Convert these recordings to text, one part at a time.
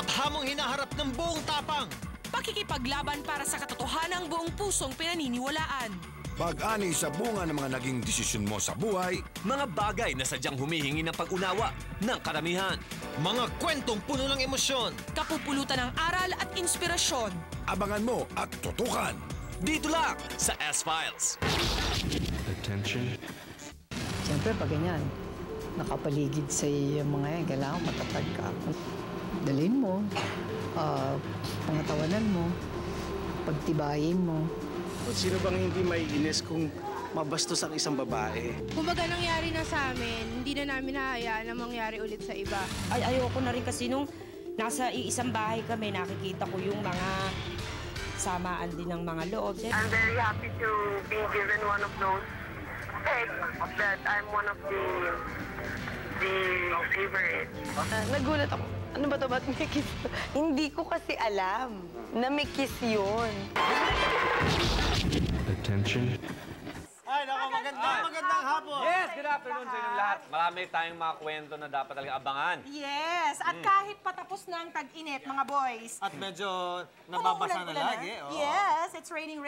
Bawat hamong hinaharap ng buong tapang. Pakikipaglaban para sa katotohanang buong pusong pinaniniwalaan. Pag-ani sa bunga ng mga naging desisyon mo sa buhay. Mga bagay na sadyang humihingi ng pag-unawa ng karamihan. Mga kwentong puno ng emosyon. Kapupulutan ng aral at inspirasyon. Abangan mo at tutukan. Dito lang sa S-Files. Attention. Siyempre, pag ganyan, nakapaligid sa yung mga yan, kailangan matatag ka. Dalhin mo, pangatawanan mo, pagtibayin mo. Sino bang hindi maiinis kung mabastos ang isang babae? Kumbaga nangyari na sa amin, hindi na namin nahayaan na mangyari ulit sa iba. Ay, ayoko na rin kasi nung nasa iisang bahay kami, nakikita ko yung mga samaan din ng mga loob. I'm very happy to be given one of those eggs that I'm one of the favorites. Nagulat ako. Ano ba ito? Ba't may kiss? Hindi ko kasi alam na may kiss yun. Attention. Ay, naku, magandang hapon. Yes, good afternoon sa inyong lahat. Marami tayong mga kwento na dapat talaga abangan. Yes, at kahit patapos na ang tag-init, mga boys. At medyo nababasa na lagi. Oh. Yes, it's raining.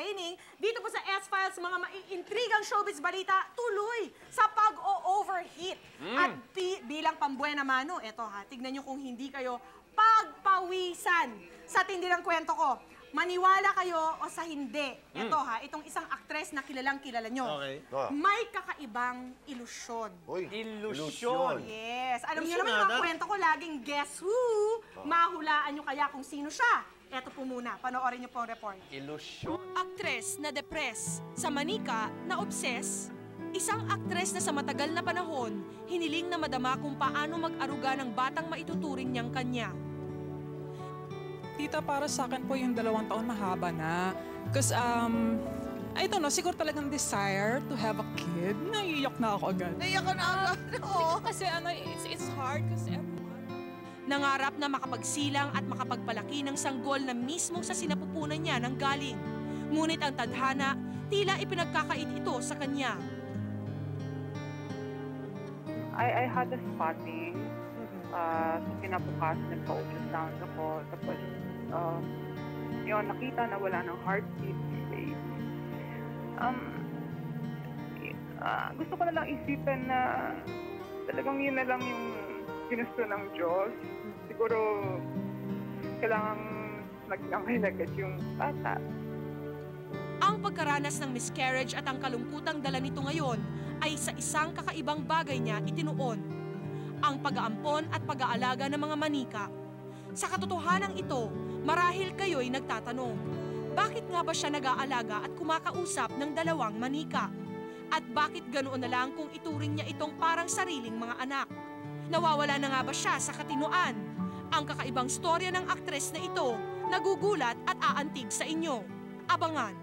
Dito po sa S-Files, mga maiintrigang showbiz balita, tuloy sa pag-o-overheat. At bilang pambuena mano, eto ha, tignan nyo kung hindi kayo pagpawisan sa tindi ng kwento ko. Maniwala kayo o sa hindi. Ito ha, itong isang aktres na kilalang-kilala nyo. Okay. May kakaibang ilusyon. Ilusyon. Yes. Alam niyo naman yung mga kwento ko, laging guess who? Mahulaan nyo kaya kung sino siya. Eto po muna, panoorin niyo po ang report. Ilusyon. Aktres na depress, sa manika na obses. Isang aktres na sa matagal na panahon, hiniling na madama kung paano mag-aruga ng batang maituturing niyang kanya. Tita, para sa akin po yung 2 taon mahaba na. Because, I don't know, siguro talagang desire to have a kid. Naiiyak na ako agad. Naiiyak ka na agad? Oo. Kasi it's hard kasi Nangarap na makapagsilang at makapagpalaki ng sanggol na mismo sa sinapupunan niya ng galing. Ngunit ang tadhana, tila ipinagkakait ito sa kanya. I had a spotting. So kinabukasan nagpa-ultrasound ako. Tapos, yun, nakita na wala ng heartbeat yung baby. Gusto ko na lang isipin na talagang yun na lang yung ginusto ng Diyos. Siguro, kailangan maging agad yung bata. Ang pagkaranas ng miscarriage at ang kalungkutang dala nito ngayon ay sa isang kakaibang bagay niya itinuon. Ang pag-aampon at pag-aalaga ng mga manika. Sa katotohanan ito, marahil kayo'y nagtatanong, bakit nga ba siya nag-aalaga at kumakausap ng 2 manika? At bakit ganoon na lang kung ituring niya itong parang sariling mga anak? Nawawala na nga ba siya sa katinoan? Ang kakaibang storya ng aktres na ito, nagugulat at aantig sa inyo. Abangan!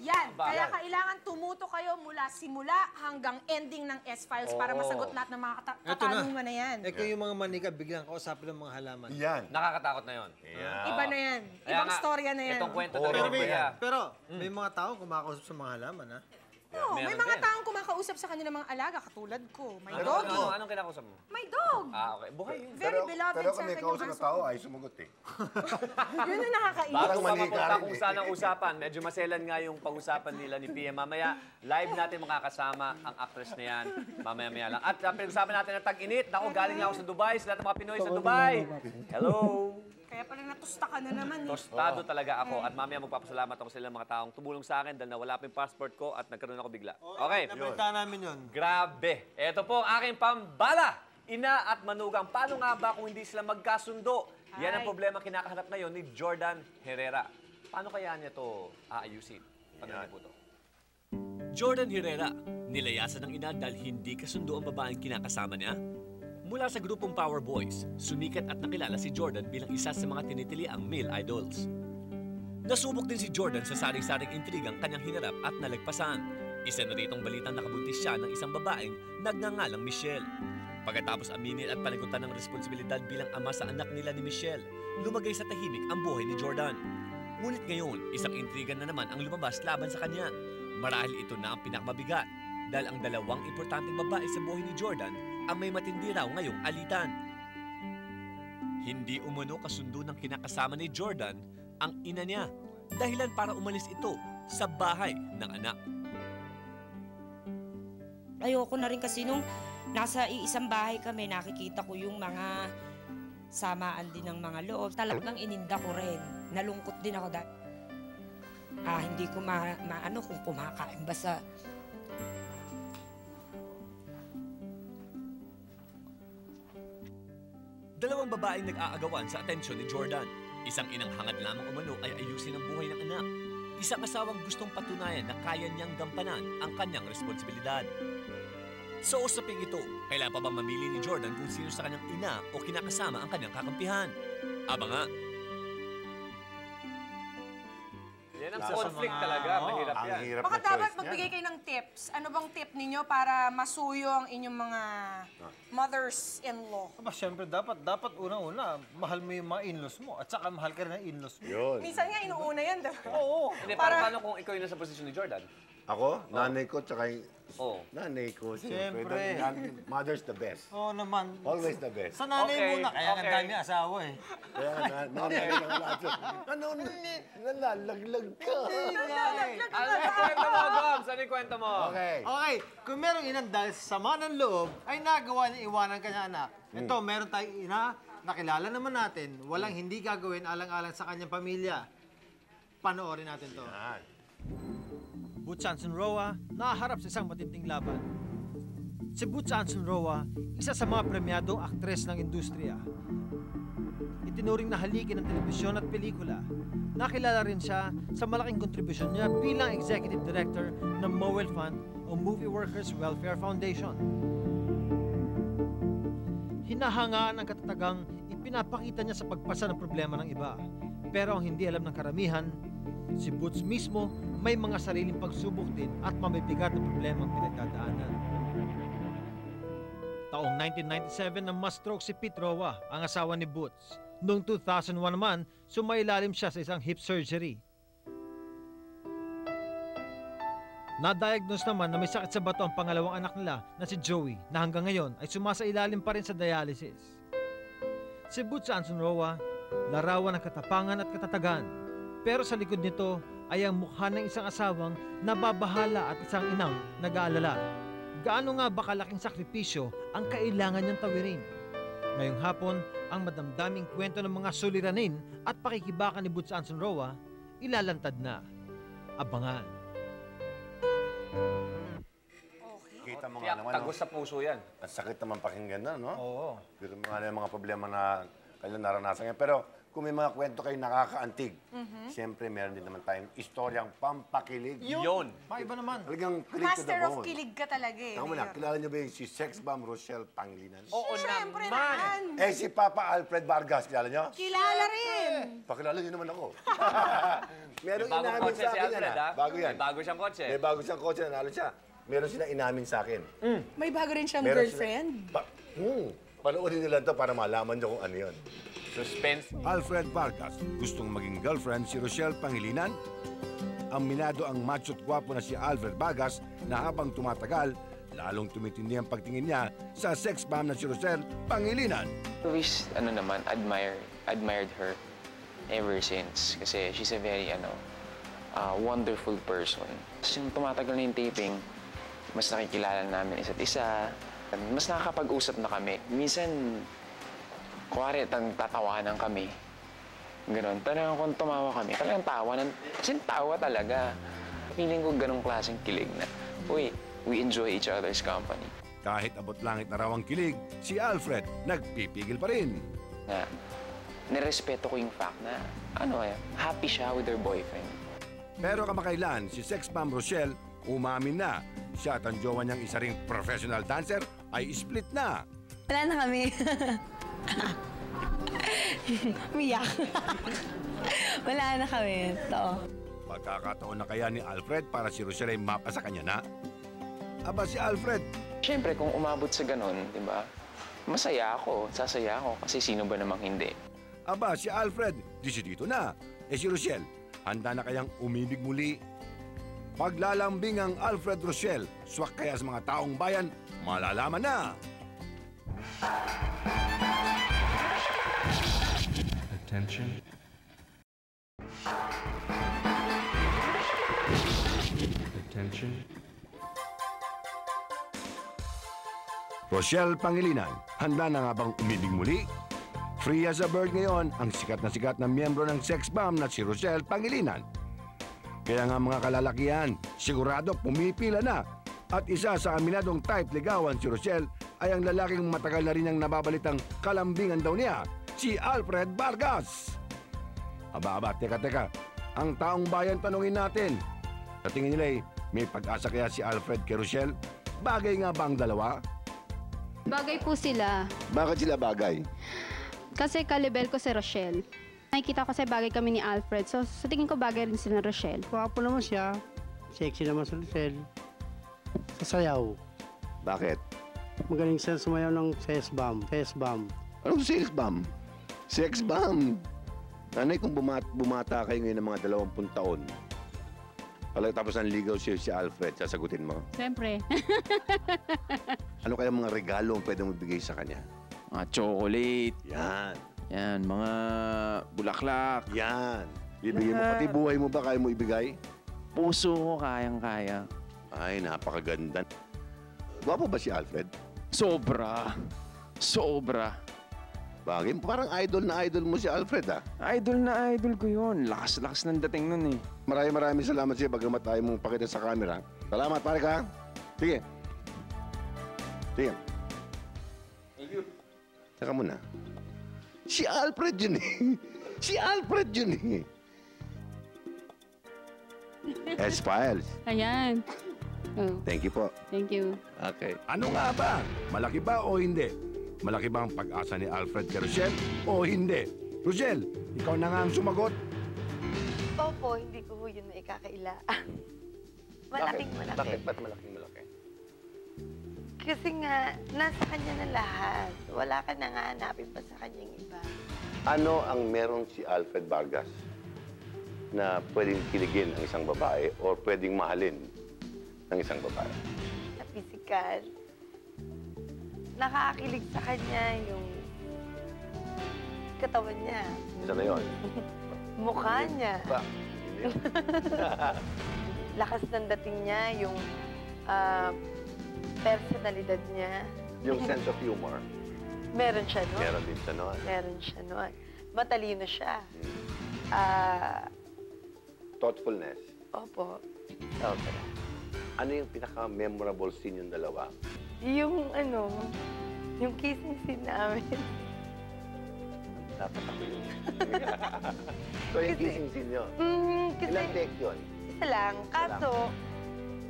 Yan. Kaya kailangan tumuto kayo mula simula hanggang ending ng S-Files para masagot lahat ng mga katanungan na yan. Kung yung mga manika, biglang kausapin ng mga halaman. Yan. Nakakatakot na yun. Iba na yan. Ibang storya na yan. Itong kwento na rin. Pero may mga tao kumakausap sa mga halaman, ha? Oo, may mga taong kumakausap sa kanilang mga alaga, katulad ko. May doggy. Anong kinakausap mo? May dog. Okay. Buhay yun. Very beloved Pero sa kung may akin kausap yung na tao, ay sumagot eh. Yun ang nakakainis. Bago pa mapunta kung saan ang usapan, medyo maselan nga yung pag-usapan nila ni Pia. Mamaya, live natin makakasama ang actress na yan. Mamaya-maya lang. At pinag-usapan natin ng tag-init. Naku, galing nga ako sa Dubai. Sa lahat ng mga Pinoy sa Dubai. Hello! Kaya pala natusta ka na naman eh. Tostado talaga ako. At mamaya magpapasalamat ako sa ilang mga taong tumulong sa akin dahil nawala pa yung passport ko at nagkaroon ako bigla. Okay. Nabalita namin yun. Grabe. Ito po ang aking pambala. Ina at manugang. Paano nga ba kung hindi sila magkasundo? Yan ang problema kinakaharap ngayon ni Jordan Herrera. Paano kaya niya ito aayusin? Panorin po ito. Jordan Herrera, nilayasan ng ina dahil hindi kasundo ang babaeng kinakasama niya. Mula sa grupong Power Boys, sumikat at nakilala si Jordan bilang isa sa mga tinitiliang male idols. Nasubok din si Jordan sa saring-saring intrigang kanyang hinarap at nalagpasan. Isa na ritong balitang nakabuntis siya ng isang babaeng nagngangalang Michelle. Pagkatapos aminin at panagutan ng responsibilidad bilang ama sa anak nila ni Michelle, lumagay sa tahimik ang buhay ni Jordan. Ngunit ngayon, isang intriga na naman ang lumabas laban sa kanya. Marahil ito na ang pinakamabigat dahil ang 2 importanteng babae sa buhay ni Jordan ang may matindi raw ngayong alitan. Hindi umano kasundo ng kinakasama ni Jordan ang ina niya. Dahilan para umalis ito sa bahay ng anak. Ayoko na rin kasi nung nasa iisang bahay kami, nakikita ko yung mga samaan din ng mga loob. Talagang ininda ko rin. Nalungkot din ako dahil hindi ko maano kung kumakain ba sa... Dalawang babaeng nag-aagawan sa atensyon ni Jordan. Isang inang hangad lamang umano ay ayusin ang buhay ng anak. Isang asawang gustong patunayan na kaya niyang gampanan ang kanyang responsibilidad. Sa usaping ito, kailan pa bang mamili ni Jordan kung sino sa kanyang ina o kinakasama ang kanyang kakampihan? Aba nga. Yan ang conflict talaga. Mahirap yan. Baka dapat magbigay kayo ng tips. Ano bang tip ninyo para masuyo ang inyong mga mothers-in-law? Siyempre, dapat unang-una, mahal mo yung mga in-laws mo. At saka mahal ka rin ng in-laws mo. Yun. Minsan nga, inuuna yan, diba? Oo. Hindi, paano kung ikaw yun nasa posisyon ni Jordan? Ako? Nanay ko, tsaka yung... Oo. Nanay ko, Siyempre. Mother's the best. Oo naman. Always the best. Sa nanay muna, kaya ang dami asawa eh. Kaya nanay lang lahat. Ano, nalalaglag ka. Ano yung kwento mo, Goms? Ano yung kwento mo? Okay, kung merong inang dahil sa sama ng loob, ay nagawa niya iwanan kanyang anak. Ito, meron tayong ina, nakilala naman natin, walang hindi gagawin alang-alang sa kanyang pamilya. Panoorin natin to. Butch Anson Roa, naharap sa isang matinding laban. Si Butch Anson Roa, isa sa mga premyadong aktres ng industriya. Itinuring na haligi ng telebisyon at pelikula. Nakilala rin siya sa malaking kontribusyon niya bilang Executive Director ng MOWEL Fund o Movie Workers Welfare Foundation. Hinahangaan ang katatagang ipinapakita niya sa pagpasa ng problema ng iba. Pero ang hindi alam ng karamihan, si Butch mismo may mga sariling pagsubok din at mabibigat na problemang pinagdadaanan. Taong 1997 nang ma-stroke si Pete Roa, ang asawa ni Butch. Noong 2001 naman, sumailalim siya sa isang hip surgery. Na-diagnose naman na may sakit sa bato ang pangalawang anak nila na si Joey na hanggang ngayon ay sumasailalim pa rin sa dialysis. Si Butch Anson Roa, larawan ng katapangan at katatagan. Pero sa likod nito ay ang mukha ng isang asawang nababahala at isang inang nag-aalala. Gaano nga ba kalaking sakripisyo ang kailangan niyang tawirin? Ngayong hapon, ang madamdaming kwento ng mga suliranin at pakikibakan ni Butch Anson Roa, ilalantad na. Abangan. Kita mo nga naman, tagos sa puso yan. Ang sakit naman pakinggan na, no? Oo. Pero mga problema na kailan naranasan yan. Pero kung may mga kwento kayo nakakaantig, siyempre meron din naman tayong istoryang pampakilig. Yun! Maiba naman. Talagang kilig to the Master of bone. kilig ka talaga eh. Tama na, kilala niyo ba yung si Sex Bomb Rochelle Pangilinan? Oo Siyempre naman. Eh, si Papa Alfred Vargas, kilala niyo? Kilala rin. Pakilala niyo naman ako. Merong May bagong inamin kotse sa si akin Alfred, yan, ha? Bago yan. May bago siyang kotse. May bago siyang kotse, nanalo siya. Meron sila inamin sa akin. May bago rin siyang Meron girlfriend. Panoorin nila ito para malaman niyo kung ano yun. Suspense. Alfred Vargas, gustong maging girlfriend si Rochelle Pangilinan? Aminado ang macho't gwapo na si Alfred Vargas na habang tumatagal, lalong tumitindi ang pagtingin niya sa sex bomb na si Rochelle Pangilinan. Always, admired her ever since. Kasi she's a very, wonderful person. Kasi tumatagal na yung taping, mas nakikilala namin isa't isa. Mas nakakapag-usap na kami. Minsan, kuwari, tatawanan kami. Ganon. Talagang kung tumawa kami, talagang tawa. Kasi tawa talaga. Feeling ko ganong klaseng kilig na, uy, we enjoy each other's company. Kahit abot langit na raw ang kilig, si Alfred nagpipigil pa rin. Na, nirespeto ko yung fact na, happy siya with her boyfriend. Pero kamakailan, si sex bomb Rochelle umamin na. Siya at ang jowa niyang isa ring professional dancer ay split na. Wala na kami. Miyak. Wala na kami. Ito. Pagkakataon na kaya ni Alfred para si Rochelle ay mapa sa kanya na? Aba si Alfred. Siyempre, kung umabot sa ganun, di ba? Masaya ako, sasaya ako, kasi sino ba namang hindi? Aba si Alfred, desidito na. Eh si Rochelle, handa na kayang umibig muli? Paglalambing ang Alfred Rochelle, swak kaya sa mga taong bayan, malalaman na. Attention. Attention. Rochelle Pangilinan, handa na nga bang umibig muli? Free as a bird ngayon ang sikat na miyembro ng sex bomb na si Rochelle Pangilinan. Kaya nga mga kalalakihan, sigurado pumipila na. At isa sa aminadong type ligawan si Rochelle ay ang lalaking matagal na rin ang nababalitang kalambingan daw niya, si Alfred Vargas. Aba, teka. Ang taong bayan tanungin natin. Sa tingin nila may pag-asa kaya si Alfred kay Rochelle? Bagay nga ba ang dalawa? Bagay po sila. Bakit sila bagay? Kasi kalibel ko si Rochelle. Nakikita ko kasi bagay kami ni Alfred. So sa tingin ko bagay rin sila ni Rochelle. Gwapo naman siya. Sexy naman si Rochelle. Sasayaw. Bakit? Magaling siya sumayaw ng sex bomb. Sex bomb. Anong sex bomb? Sex bomb. Nanay, kung bumata kayo ngayon ng mga 20 taon, tapos nanligaw si Alfred, sasagutin mo? Siyempre. Ano kaya mga regalo ang pwede mo bigay sa kanya? Mga chocolate. Yan. Yan, mga bulaklak. Yan. Bibigay mo, pati buhay mo ba kaya mo ibigay? Puso ko, kayang-kaya. Ay, napakaganda. Gwapo ba si Alfred? Sobra. Bagay, parang idol mo si Alfred, ah. Idol na idol ko yun. Lakas-lakas ng dating nun eh. Maraming salamat sa'yo bagamat tayo mong pakita sa camera. Salamat, pare ka. Sige. Thank you. Teka muna. Si Alfred yun eh. S-Files. Ayan. Oh. Thank you po. Thank you. Okay. Ano nga ba? Malaki ba o hindi? Malaki ba ang pag-asa ni Alfred kay Rochelle o hindi? Rochelle, ikaw na nga ang sumagot. Opo, hindi ko yun na ikakaila. Malaking malaki. Bakit? Ba't malaking malaki? Kasi nga, nasa kanya na lahat. Wala ka na nga hanapin pa sa kanyang iba. Ano ang meron si Alfred Vargas na pwedeng kiligin ang isang babae o pwedeng mahalin ng isang babae? Sa physical, nakakakilig sa kanya yung katawan niya. Isa na yun. Mukha niya. Ba? Lakas ng dating niya, yung personalidad niya. Yung sense of humor. Meron siya noon. Meron din siya noon. Meron siya noon. Matalino siya. Thoughtfulness. Opo. Sobra. Ano yung pinaka-memorable scene yung dalawa? Yung yung kissing scene namin. Dapat ako yun. So yung kissing scene yun? Kasi, ilang take yun? Isa lang. Kaso,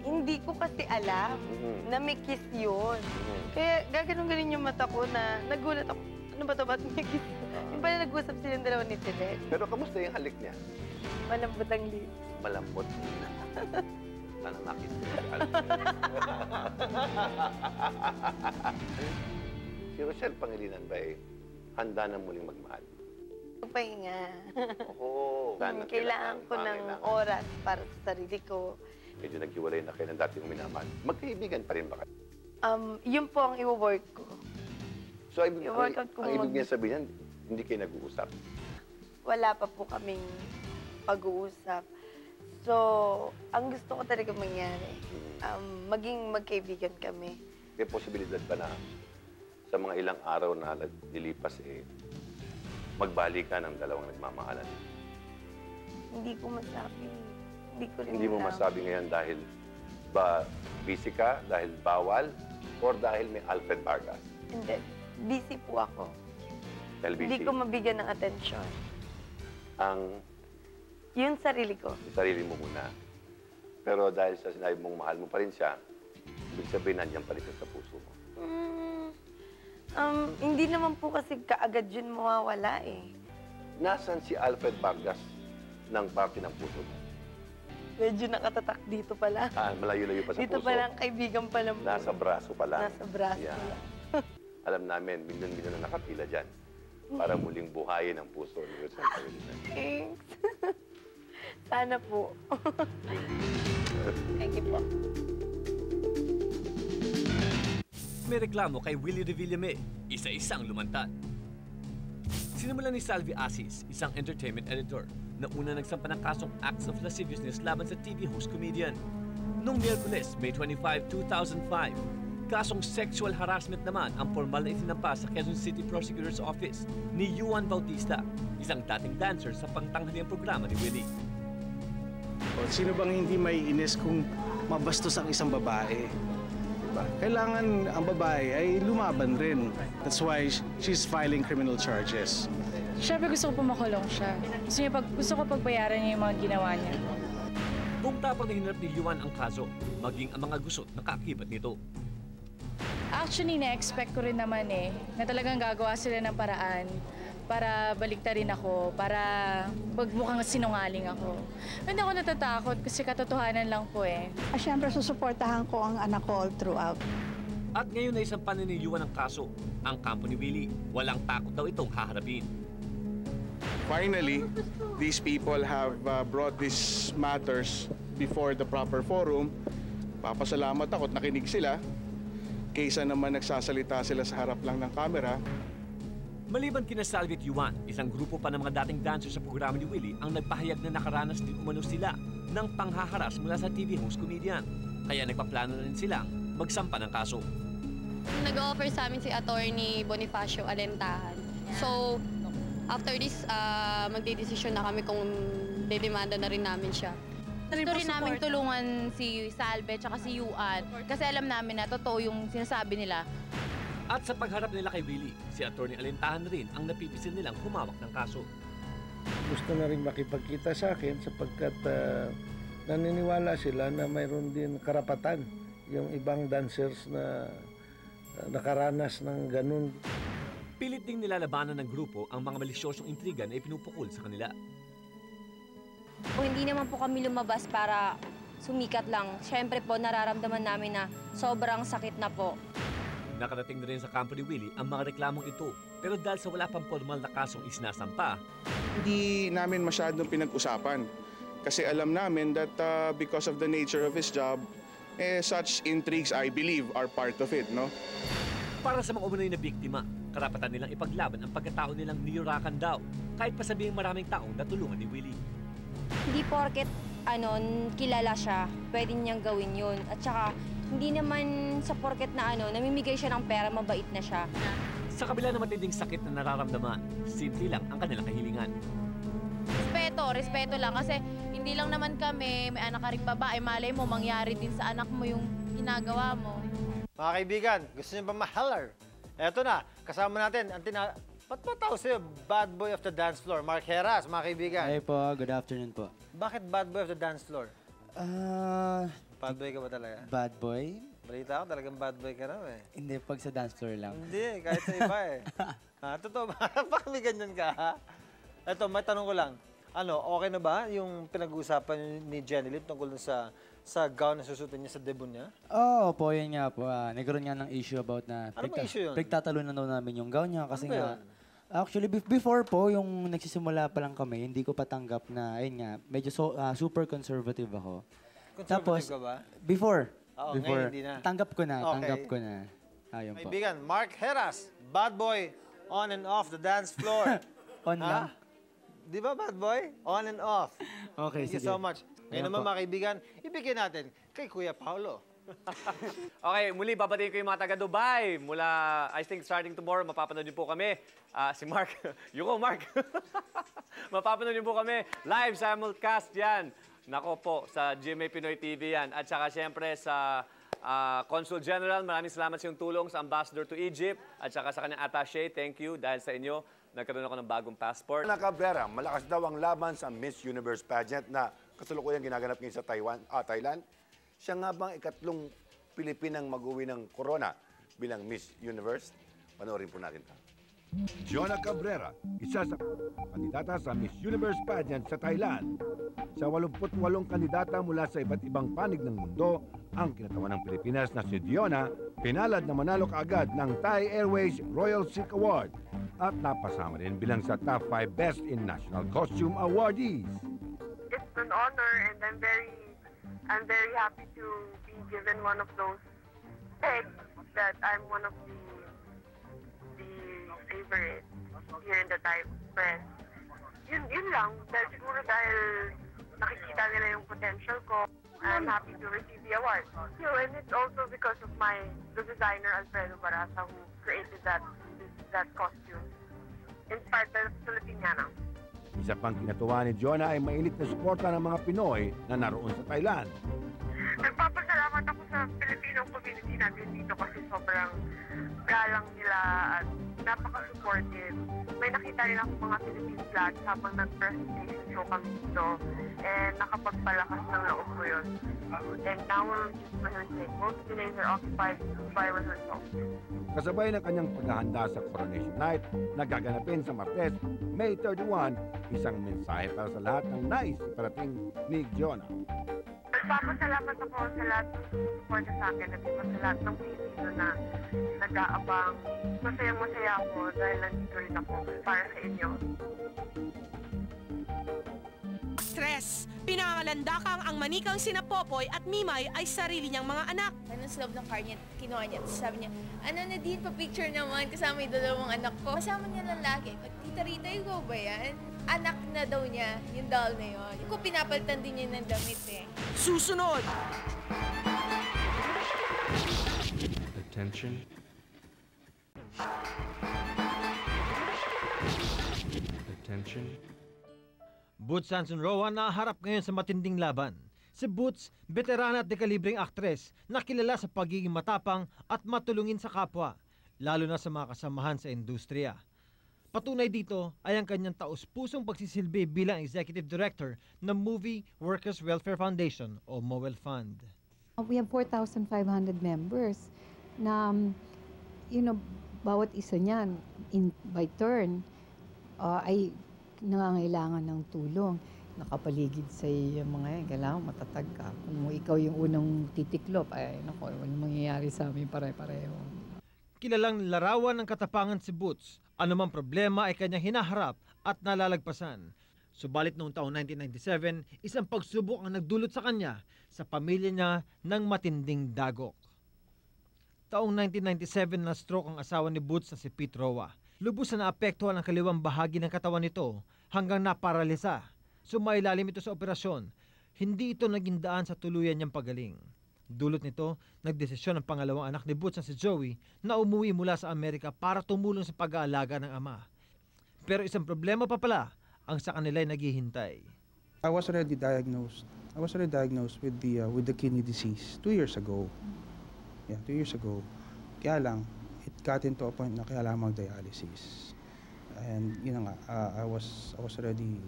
hindi ko kasi alam na may kiss yun. Kaya gaganon-ganon yung mata ko na nagulat ako. Ano ba ito? Ba't may kiss? Yung pala nag-usap silang dalawa ni Telet. Pero kamusta yung halik niya? Malambot ang lips. Malambot. Sana nakita ko si Si Rochelle Pangilinan ba handa na muling magmahal? Magpahinga. Oo. Kailangan ko ng oras para sa sarili ko. Medyo naghiwalay na kayo ng dati kong minamahal. Magkaibigan pa rin ba kayo? Yun po ang i-work ko. So, ang ibig niya sabihin, hindi kayo nag-uusap? Wala pa po kaming pag-uusap. So, ang gusto ko talaga mangyari, maging magkaibigan kami. May posibilidad ba na sa mga ilang araw na nilipas, magbalikan ang dalawang nagmamahalan? Hindi ko masabi. Hindi ko rin Hindi mo alam. masabi ngayon dahil ba busy ka, dahil bawal, or dahil may Alfred Vargas? Hindi. Busy po ako. Dahil busy? Hindi ko mabigyan ng atensyon. Yung sarili ko. Yung sarili mo muna. Pero dahil sa sinabi mong mahal mo pa rin siya, ibig sabihin nandiyan pa rin siya sa puso mo. Hindi naman po kasi kaagad yun mawawala eh. Nasaan si Alfred Vargas ng parte ng puso mo? Medyo nakatatak dito pa lang. Malayo-layo pa sa Dito puso. pa lang, kaibigan pa lang. Nasa braso pa lang. Nasa braso pa lang. Alam namin, milyon-milyon na nakapila dyan para muling buhayin ang puso ni Rochelle Pangilinan. Thanks. Sana po. Thank you po. May reklamo kay Willie Revillame, isa-isang lumantad. Si Sinimulan ni Salvi Asis, isang entertainment editor, na una nagsampa ng kasong acts of lasciviousness laban sa TV host comedian. Noong Miyerkules, May 25, 2005, kasong sexual harassment naman ang formal na itinampa sa Quezon City Prosecutor's Office ni Juan Bautista, isang dating dancer sa pangtanghaliang programa ni Willie. O, sino bang hindi may inis kung mabastos ang isang babae? Diba? Kailangan ang babae ay lumaban rin. That's why she's filing criminal charges. Siyempre gusto ko pumakulong siya. Gusto ko pagbayaran niya yung mga ginawa niya. Buong tapang na hinarap ni Juan ang kaso, maging ang mga gusot na kaakibat nito. Actually, na-expect ko rin naman na talagang gagawa sila ng paraan para baliktarin ako, para magmukhang sinungaling ako. Hindi ako natatakot kasi katotohanan lang po Siyempre, susuportahan ko ang anak ko all throughout. At ngayon na isang paniniyuan ng kaso, ang kampo ni Willie, walang takot daw itong haharapin. Finally, these people have brought these matters before the proper forum. Papasalamat ako at nakinig sila. Kaysa naman nagsasalita sila sa harap lang ng kamera. Maliban kina Salvi at Juan, isang grupo pa ng mga dating dancers sa programa ni Willie ang nagpahayag na nakaranas din umano sila ng panghaharas mula sa TV host comedian. Kaya nagpaplano na rin silang magsampa ng kaso. Nag-offer sa amin si Attorney Bonifacio Alentahan. So, after this, magdedesisyon na kami kung dedemanda na rin namin siya. Gusto rin namin tulungan si Salve at si Juan kasi alam namin na totoo yung sinasabi nila. At sa pagharap nila kay Willie, si Attorney Alentahan rin ang napipisil nilang humawak ng kaso. Gusto na rin makipagkita sa akin sapagkat naniniwala sila na mayroon din karapatan yung ibang dancers na nakaranas ng ganun. Pilit ding nilalabanan ng grupo ang mga malisyosong intriga na ipinupukol sa kanila. Kung hindi naman po kami lumabas para sumikat lang, syempre po nararamdaman namin na sobrang sakit na po. Nakarating na rin sa kampo ni Willie ang mga reklamong ito. Pero dahil sa wala pang formal na kasong isinasampa, Hindi namin masyadong pinag-usapan. Kasi alam namin that because of the nature of his job, such intrigues, I believe, are part of it, no? para sa mga umunoy na biktima, karapatan nilang ipaglaban ang pagkatao nilang niyurakan daw, kahit pa sabihing maraming taong natulungan ni Willie. Hindi porket kilala siya, pwede niyang gawin yun. At saka, hindi naman sa porket na namimigay siya ng pera, mabait na siya. Sa kabila ng matinding sakit na nararamdaman, simple lang ang kanilang kahilingan. Respeto lang kasi hindi lang naman kami, may anak ka rin babae, malay mo, mangyari din sa anak mo yung ginagawa mo. Mga kaibigan, gusto niyo ba ma-heller? Eto na, kasama natin ang ba't ba tawag sa'yo, bad boy of the dance floor? Mark Heras, mga kaibigan. Hey po, good afternoon po. Bakit bad boy of the dance floor? Bad boy ka ba talaga? Bad boy? Balita ko, talagang bad boy ka raw eh. Hindi, pag sa dance floor lang. Hindi, kahit sa iba eh. Totoo ba? Bakit may ganyan ka, ha? Eto, may tanong ko lang. Okay na ba yung pinag-uusapan ni Jenny Lip tungkol sa gown na susutin niya sa debut niya? Oo po, yun nga po. Nagkaroon nga ng issue about na... Ano ba issue yun? Pinagtatalunan daw namin yung gown niya kasi ano nga... Actually, before po, yung nagsisimula pa lang kami, hindi ko patanggap na, ayun nga, medyo super conservative ako. Conservative ka ba? Before. Oo, before. ngayon hindi na. Tanggap ko na, Okay. tanggap ko na. Ayun po. Kaibigan, Mark Heras, bad boy on and off the dance floor. On lang? Di ba bad boy? On and off. Okay, Thank you sige. so much. Ngayon Ayan naman po. mga kaibigan, ibigay natin kay Kuya Paolo. Okay, muli babatiin ko yung mga taga-Dubai. Mula, I think, starting tomorrow, mapapanood niyo po kami. Si Mark. Yuko, Mark. Mapapanood niyo po kami. Live simulcast yan. Nako po, sa GMA Pinoy TV yan. At saka siyempre sa Consul General, maraming salamat sa iyong tulong sa Ambassador to Egypt. At saka sa kanyang attaché, thank you. Dahil sa inyo, nagkaroon ako ng bagong passport. Ana Cabrera, malakas daw ang laban sa Miss Universe pageant na kasalukuyan ginaganap ngayon sa Thailand. Siya nga bang ikatlong Pilipinang mag-uwi ng corona bilang Miss Universe? Panoorin po natin. Jonah Cabrera, isa sa kandidata sa Miss Universe pageant sa Thailand. Sa 88 kandidata mula sa iba't ibang panig ng mundo, ang kinatawan ng Pilipinas na si Diona, pinalad na manalo kaagad ng Thai Airways Royal Silk Award at napasama din bilang sa top 5 Best in National Costume awardees. It's an honor and I'm very happy to be given one of those pegs that I'm one of the favorites here in the Thai express. Yun lang. Dahil siguro dahil nakikita nila yung potential ko, I'm happy to receive the award. And it's also because of the designer Alfredo Barasa who created that costume. Inspired by the Filipiniana. Isa pang kinatuwa ni Jonah ay mainit na suporta ng mga Pinoy na naroon sa Thailand. Nagpapasalamat ako sa Filipino community natin dito kasi sobrang galang nila at napaka-supportive. May nakita rin ako mga Philippine flags habang nag-presentation show kami dito and nakapagpalakas ng loob ko yun. And now we're just rehearsing. Most days are occupied by rehearsal. Kasabay ng kanyang paghahanda sa Coronation Night na gaganapin sa Martes, May 31, isang mensahe para sa lahat ng nais iparating ni Jonah. Nagpapasalamat ako sa lahat ng susuporta sa akin at iba sa lahat ng Pilipino na nag-aabang. Masayang-masaya ako dahil nandito rin ako para sa inyo. Stress! Pinangalandakang ang manikang sina Popoy at Mimay ay sarili niyang mga anak. Ano sa loob ng car niya, kinuha niya. Tapos sabi niya, Nadine, pa-picture naman kasama yung dalawang anak ko. Kasama niya lalaki. Tita Rita, ikaw ba yan? Anak na daw niya, yung doll na yun. Kung pinapalitan din niya ng damit eh. Susunod! Attention. Attention. Boots Sanson Roa naharap ngayon sa matinding laban. Si Boots, veterana at dekalibreng aktres na kilala sa pagiging matapang at matulungin sa kapwa, lalo na sa mga kasamahan sa industriya. Patunay dito ay ang kanyang taus-pusong pagsisilbi bilang Executive Director ng Movie Workers Welfare Foundation o MOWEL Fund. We have 4,500 members na, bawat isa niyan, by turn, ay nangangailangan ng tulong. Nakapaligid sa mga yan, kailangan matatag ka. Kung ikaw yung unang titiklop, ay naku, walang mangyayari sa amin pare-pareho. Kilalang larawan ng katapangan si Boots. Anumang problema ay kanyang hinaharap at nalalagpasan. Subalit noong taong 1997, isang pagsubok ang nagdulot sa kanya sa pamilya niya ng matinding dagok. Taong 1997 na stroke ang asawa ni Boots na si Pete Roa. Lubos na naapektuhan ang kaliwang bahagi ng katawan nito hanggang naparalisa. Sumailalim ito sa operasyon. Hindi ito naging daan sa tuluyan niyang pagaling. Dulot nito, nagdesisyon ang pangalawang anak ni Boots na si Joey na umuwi mula sa Amerika para tumulong sa pag-aalaga ng ama. Pero isang problema pa pala ang sa kanila ay naghihintay. I was already diagnosed with the kidney disease 2 years ago. Yeah, 2 years ago. Kaya lang, it got into a point na kailangan mag-dialysis. And I was already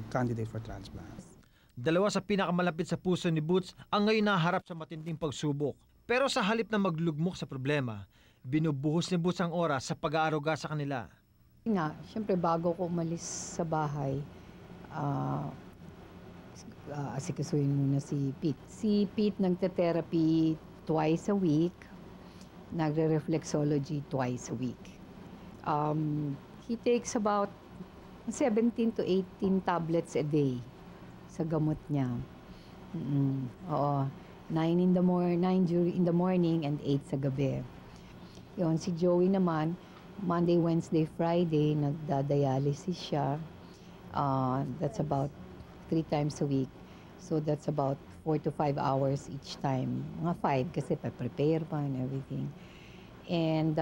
candidate for transplant. Dalawa sa pinakamalapit sa puso ni Boots ang ngayon naharap sa matinding pagsubok. Pero sa halip na maglugmok sa problema, binubuhos ni Boots ang oras sa pag-aaruga sa kanila. Siyempre bago ko umalis sa bahay, asikasuhin muna si Pete. Si Pete nagte-therapy twice a week, nagre-reflexology twice a week. He takes about 17 to 18 tablets a day sa gamot niya. Oo. 9 in the morning and 8 sa gabi. Yun, si Joey naman, Monday, Wednesday, Friday, nagda-dialysis siya. That's about 3 times a week. So that's about 4 to 5 hours each time. Mga 5 kasi pa-prepare pa and everything. And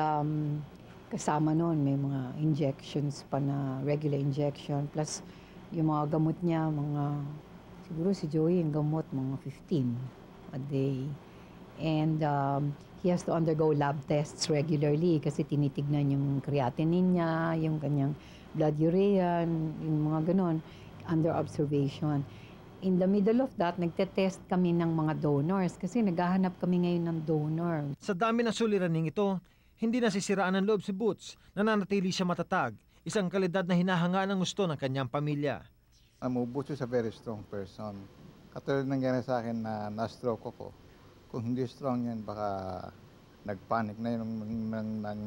kasama noon, may mga injections pa na regular injection. Plus, yung mga gamot niya, siguro si Joey, yung gamot, mga 15 a day. And he has to undergo lab tests regularly kasi tinitignan yung creatinine niya, yung kanyang blood urea, yung mga ganon, under observation. In the middle of that, nagte-test kami ng mga donors kasi naghahanap kami ngayon ng donor. Sa dami ng suliraning ito, hindi nasisiraan ng loob si Boots, nananatili siya matatag, isang kalidad na hinahanga ng gusto ng kanyang pamilya. Boots is a very strong person. Katulad nangyari sa akin na na-stroke ako. Kung hindi strong yan, baka nag-panic na yung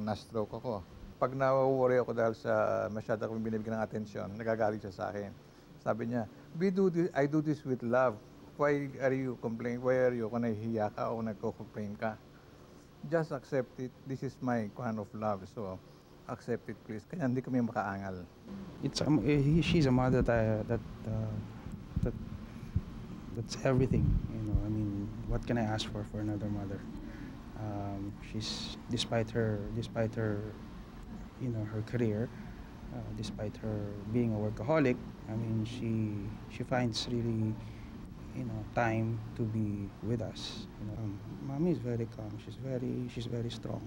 na-stroke ako. Pag na-worry ako dahil sa masyado akong binibigyan ng atensyon, nagagalit siya sa akin. Sabi niya, I do this with love. Why are you complaining? Why are you kung nahihiya ka o nagko-complain ka? Just accept it. This is my kind of love. So, accept it, please. Kaya hindi kami makaangal. She's a mother that's everything. You know, I mean, what can I ask for another mother? She's despite her, you know, her career, despite her being a workaholic. I mean, she finds really, you know, time to be with us. You know, Mommy is very calm. She's very strong.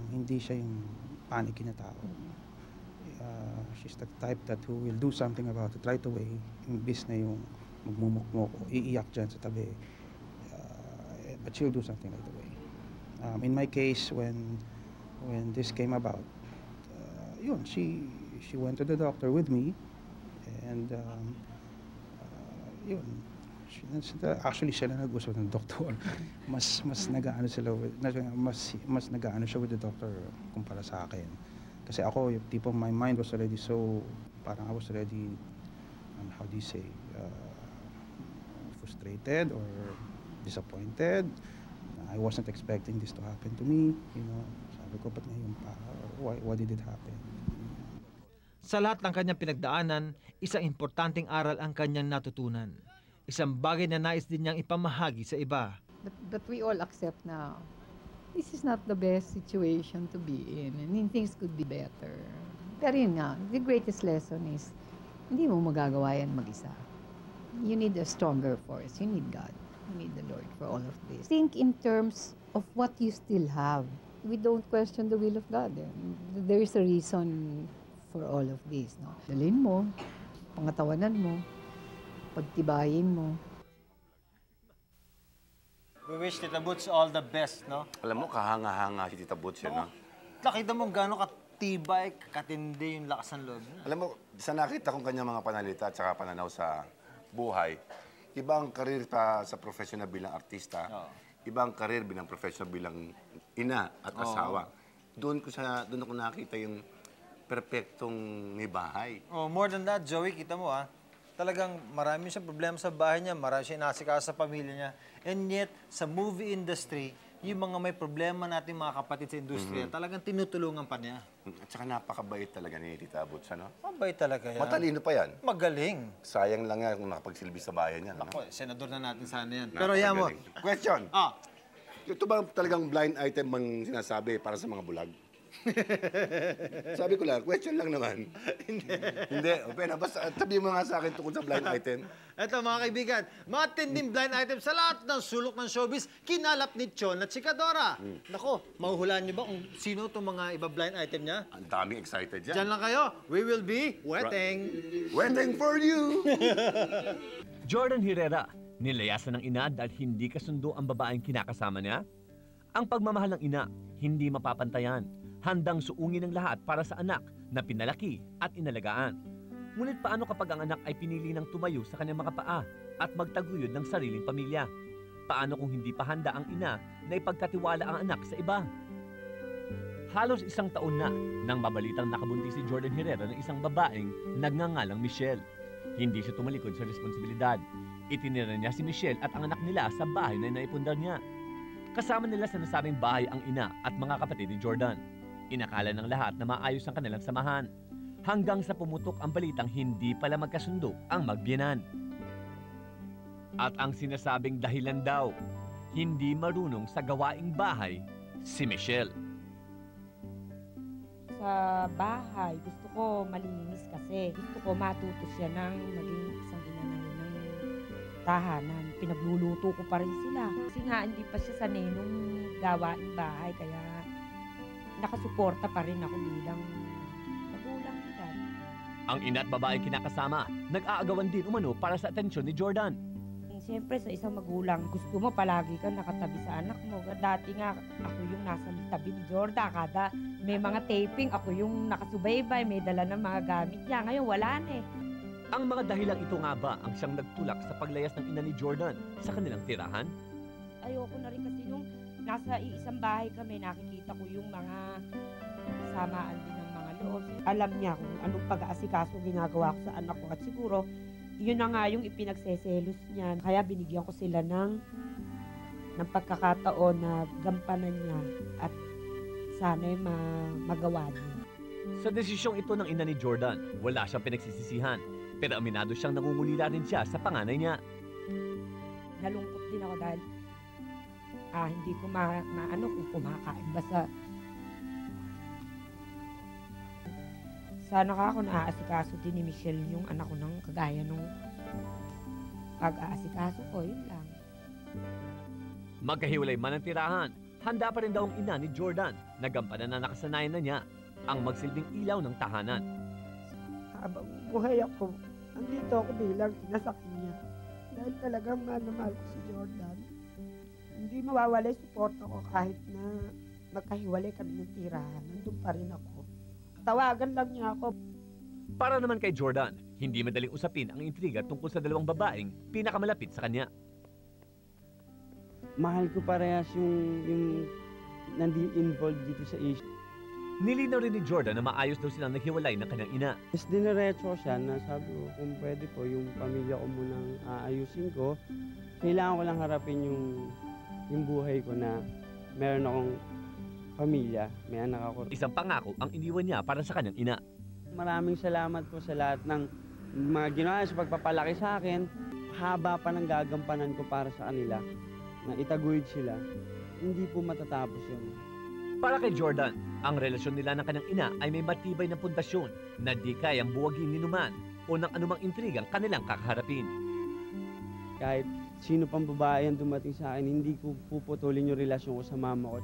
Hindi siya yung panicky na tao. She's the type that who will do something about it right away. Imbis na yung magmumukmok o iiyak dyan sa tabi. But she'll do something right away. In my case, when this came about, yun, she went to the doctor with me, and yun, actually siya na nag-usap ng doktor. mas nag-aano sila mas nag-aano siya with the doctor kumpara sa akin. Kasi ako, yung tipo, my mind was already so, parang I was already, how do you say, frustrated or disappointed. I wasn't expecting this to happen to me. You know, sabi ko, ba't ngayon pa? Why did it happen? Sa lahat ng kanyang pinagdaanan, isang importanteng aral ang kanyang natutunan. Isang bagay na nais din niyang ipamahagi sa iba. But we all accept now, this is not the best situation to be in. I mean, things could be better. Pero yun nga, the greatest lesson is, hindi mo magagawa yan mag-isa. You need a stronger force. You need God. You need the Lord for all of this. Think in terms of what you still have. We don't question the will of God. There is a reason for all of this. No? Dalhin mo, pangatawanan mo, pagtibayin mo. We wish Tita Boots all the best, no? Alam mo, kahanga-hanga si Tita Boots yun, no? Nakita mo gano'ng katibay, katindi yung lakas ng loob niya. Alam mo, sa nakita kong kanyang mga panalita at saka pananaw sa buhay, iba ang karir sa professional bilang artista, iba ang karir bilang professional bilang ina at asawa. Doon ako nakita yung perpektong may bahay. Oh, more than that, Joey, kita mo talagang marami siyang problema sa bahay niya, marami siyang inaasikaso sa pamilya niya. And yet, sa movie industry, yung mga may problema natin mga kapatid sa industriya, talagang tinutulungan pa niya. At saka napakabait talaga ni Tita Boots, ano? Mabait talaga yan. Matalino pa yan. Magaling. Sayang lang yan kung nakapagsilbi sa bayan yan. Ako, senador na natin sana yan. Pero yan mo. Question. Ito ba talagang blind item ang sinasabi para sa mga bulag? Sabi ko lang, question lang naman. Hindi. Pena, basta sabihin mo nga sa akin tungkol sa blind item. Eto mga kaibigan, matinding blind item sa lahat ng sulok ng showbiz, kinalap ni Chon at si Kadora. Nako, mahuhulaan niyo ba kung sino itong mga iba blind item niya? Ang daming excited dyan. Diyan lang kayo. We will be waiting. Waiting for you! Jordan Herrera, nilayasan ng ina dahil hindi kasundo ang babaeng kinakasama niya? Ang pagmamahal ng ina, hindi mapapantayan. Handang suungin ng lahat para sa anak na pinalaki at inalagaan. Ngunit paano kapag ang anak ay pinili ng tumayo sa kanyang mga paa at magtaguyod ng sariling pamilya? Paano kung hindi pa handa ang ina na ipagkatiwala ang anak sa iba? Halos 1 taon na nang mabalitang nakabuntis si Jordan Herrera ng isang babaeng nagngangalang Michelle. Hindi siya tumalikod sa responsibilidad. Itinira niya si Michelle at ang anak nila sa bahay na naipundar niya. Kasama nila sa nasabing bahay ang ina at mga kapatid ni Jordan. Inakala ng lahat na maayos ang kanilang samahan. Hanggang sa pumutok ang balitang hindi pala magkasundo ang magbiyenan. At ang sinasabing dahilan daw, hindi marunong sa gawaing bahay si Michelle. Sa bahay, gusto ko malinis kasi. Gusto ko matuto siya ng maging isang ina ng tahanan. Pinagluluto ko pa rin sila. Kasi nga, hindi pa siya sanay nung gawaing bahay. Kaya nakasuporta pa rin ako bilang magulang nila. Ang ina at babae kinakasama, nag-aagawan din umano para sa atensyon ni Jordan. Siyempre, sa isang magulang, gusto mo palagi ka nakatabi sa anak mo. Dati nga, ako yung nasa tabi ni Jordan. Kada may mga taping, ako yung nakasubaybay, may dala ng mga gamit niya. Ngayon, wala na eh. Ang mga dahilang ito nga ba ang siyang nagtulak sa paglayas ng ina ni Jordan sa kanilang tirahan? Ayoko na rin kasi nung nasa isang bahay kami, nakikita ko yung mga samaan din ng mga loob. Alam niya kung anong pag-aasikaso ginagawa ko sa anak ko. At siguro, yun na nga yung ipinagseselos niya. Kaya binigyan ko sila ng pagkakataon na gampanan niya at sana'y magawa niyo. Sa desisyong ito ng ina ni Jordan, wala siyang pinagsisisihan. Pero aminado siyang nangungulila rin siya sa panganay niya. Nalungkot din ako dahil hindi ko maano kung kumakain. Basta sana ka ako naaasikaso din ni Michelle yung anak ko ng kagaya nung pag-aasikaso ko, yun lang. Magkahiwalay man ang tirahan, handa pa rin daw ang ina ni Jordan na gampanan na nakasanayan na niya ang magsilbing ilaw ng tahanan. Habang buhay ako, andito ako bilang ina sa kanya. Dahil talagang mahal na mahal ko si Jordan. Hindi mawawala yung support ko kahit na magkahiwalay kami ng tirahan. Nandun pa rin ako. Tawagan lang niya ako. Para naman kay Jordan, hindi madaling usapin ang intriga tungkol sa dalawang babaeng pinakamalapit sa kanya. Mahal ko parehas yung involved dito sa issue. Nilinaw rin ni Jordan na maayos daw silang naghiwalay ng kanyang ina. Mas diniretso siya na sabi ko, kung pwede po, yung pamilya ko munang aayusin ko. Kailangan ko lang harapin yung buhay ko na meron akong pamilya, may anak ako. Isang pangako ang iniwan niya para sa kanyang ina. Maraming salamat po sa lahat ng mga ginawa sa pagpapalaki sa akin. Haba pa ng gagampanan ko para sa kanila na itaguyod sila. Hindi po matatapos yun. Para kay Jordan, ang relasyon nila ng kanyang ina ay may matibay na pundasyon na di kayang buwagin ni numan o ng anumang intrigang kanilang kakaharapin. Kahit sino pang babae ang dumating sa akin, hindi ko puputulin yung relasyon ko sa mama ko.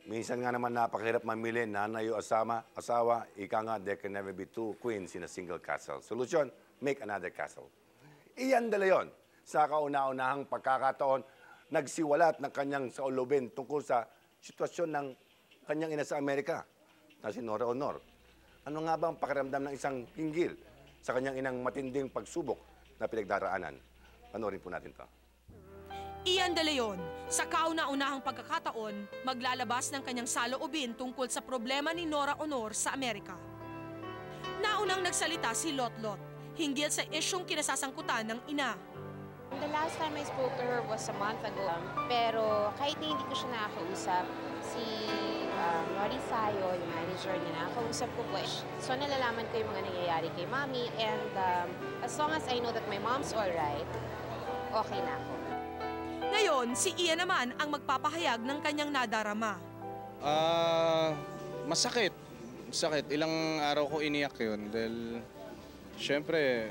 Minsan nga naman napakahirap mamili, nanay o asawa, ika nga, there can never be two queens in a single castle. Solution, make another castle. Iyan dala yun. Sa kauna-unahang pagkakataon, nagsiwalat ng kanyang saulubin tungkol sa sitwasyon ng kanyang ina sa Amerika, na si Nora Honor. Ano nga ba ang pakiramdam ng isang hinggil sa kanyang inang matinding pagsubok na pinagdaraanan? Panoorin po natin to. Ian De Leon, sa kauna-unahang pagkakataon, maglalabas ng kanyang saloobin tungkol sa problema ni Nora Honor sa Amerika. Naunang nagsalita si Lotlot, hinggil sa isyong kinasasangkutan ng ina. The last time I spoke to her was a month ago. Pero kahit na hindi ko siya nakakausap, si Nori Sayo, yung manager niya, nakakausap ko po. So nalalaman ko yung mga nangyayari kay Mommy. And as long as I know that my mom's alright, okay na ako. Ngayon, si Ian naman ang magpapahayag ng kanyang nadarama. Masakit. Sakit. Ilang araw ko iniyak yun. Dahil, syempre,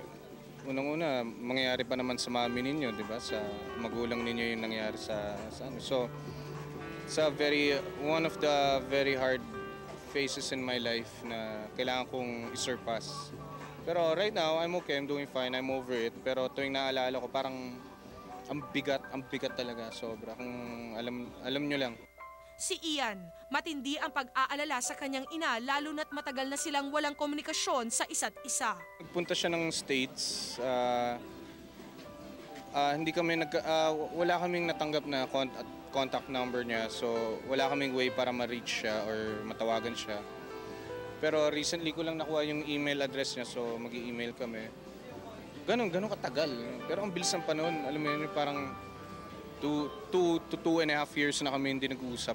unang-una, mangyayari pa naman sa mami ninyo, di ba? Sa magulang ninyo yung nangyari sa ano. So, one of the very hard phases in my life na kailangan kong isurpass. Pero right now, I'm okay, I'm doing fine, I'm over it. Pero tuwing naalala ko, parang ang bigat talaga, sobra. Kung alam nyo lang. Si Ian, matindi ang pag-aalala sa kanyang ina lalo na't matagal na silang walang komunikasyon sa isa't isa. Nagpunta siya ng States. Wala kaming natanggap na contact number niya. So wala kaming way para ma-reach siya or matawagan siya. Pero recently ko lang nakuha yung email address niya, so mag-i-email kami. Ganun katagal. Pero ang bilis ng panahon, alam mo yun, parang 2 to 2.5 years na kami hindi nag-uusap.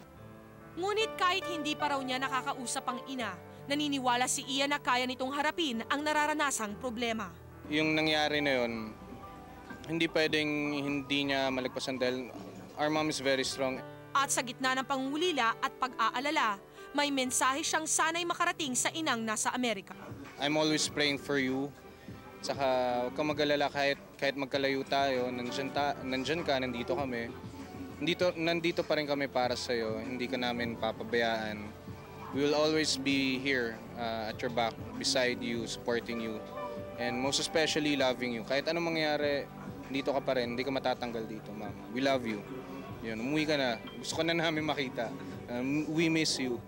Ngunit kahit hindi pa raw niya nakakausap ang ina, naniniwala si Ian na kaya nitong harapin ang nararanasang problema. Yung nangyari na yun, hindi pwedeng hindi niya malagpasan dahil our mom is very strong. At sa gitna ng pangungulila at pag-aalala, may mensahe siyang sanay makarating sa inang nasa Amerika. I'm always praying for you. Saka huwag kang mag-alala kahit magkalayo tayo, nandyan ka, nandito kami. Nandito pa rin kami para sa'yo, hindi ka namin papabayaan. We will always be here at your back, beside you, supporting you. And most especially, loving you. Kahit anong mangyari, dito ka pa rin, hindi ka matatanggal dito, ma'am. We love you. Yun, umuwi ka na. Gusto ka na namin makita. We miss you.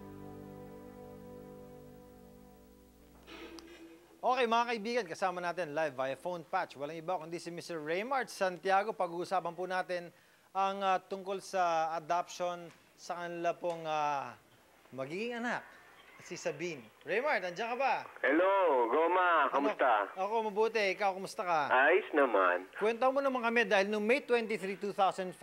Okay mga kaibigan, kasama natin live via phone patch. Walang iba kundi si Mr. Raymart Santiago. Pag-uusapan po natin ang tungkol sa adoption sa kanila pong magiging anak si Sabine. Raymart, nandiyan ka ba? Hello, Goma. Kamusta? Ako, mabuti. Ikaw, kumusta ka? Ayos naman. Kwento mo naman kami dahil noong May 23, 2005,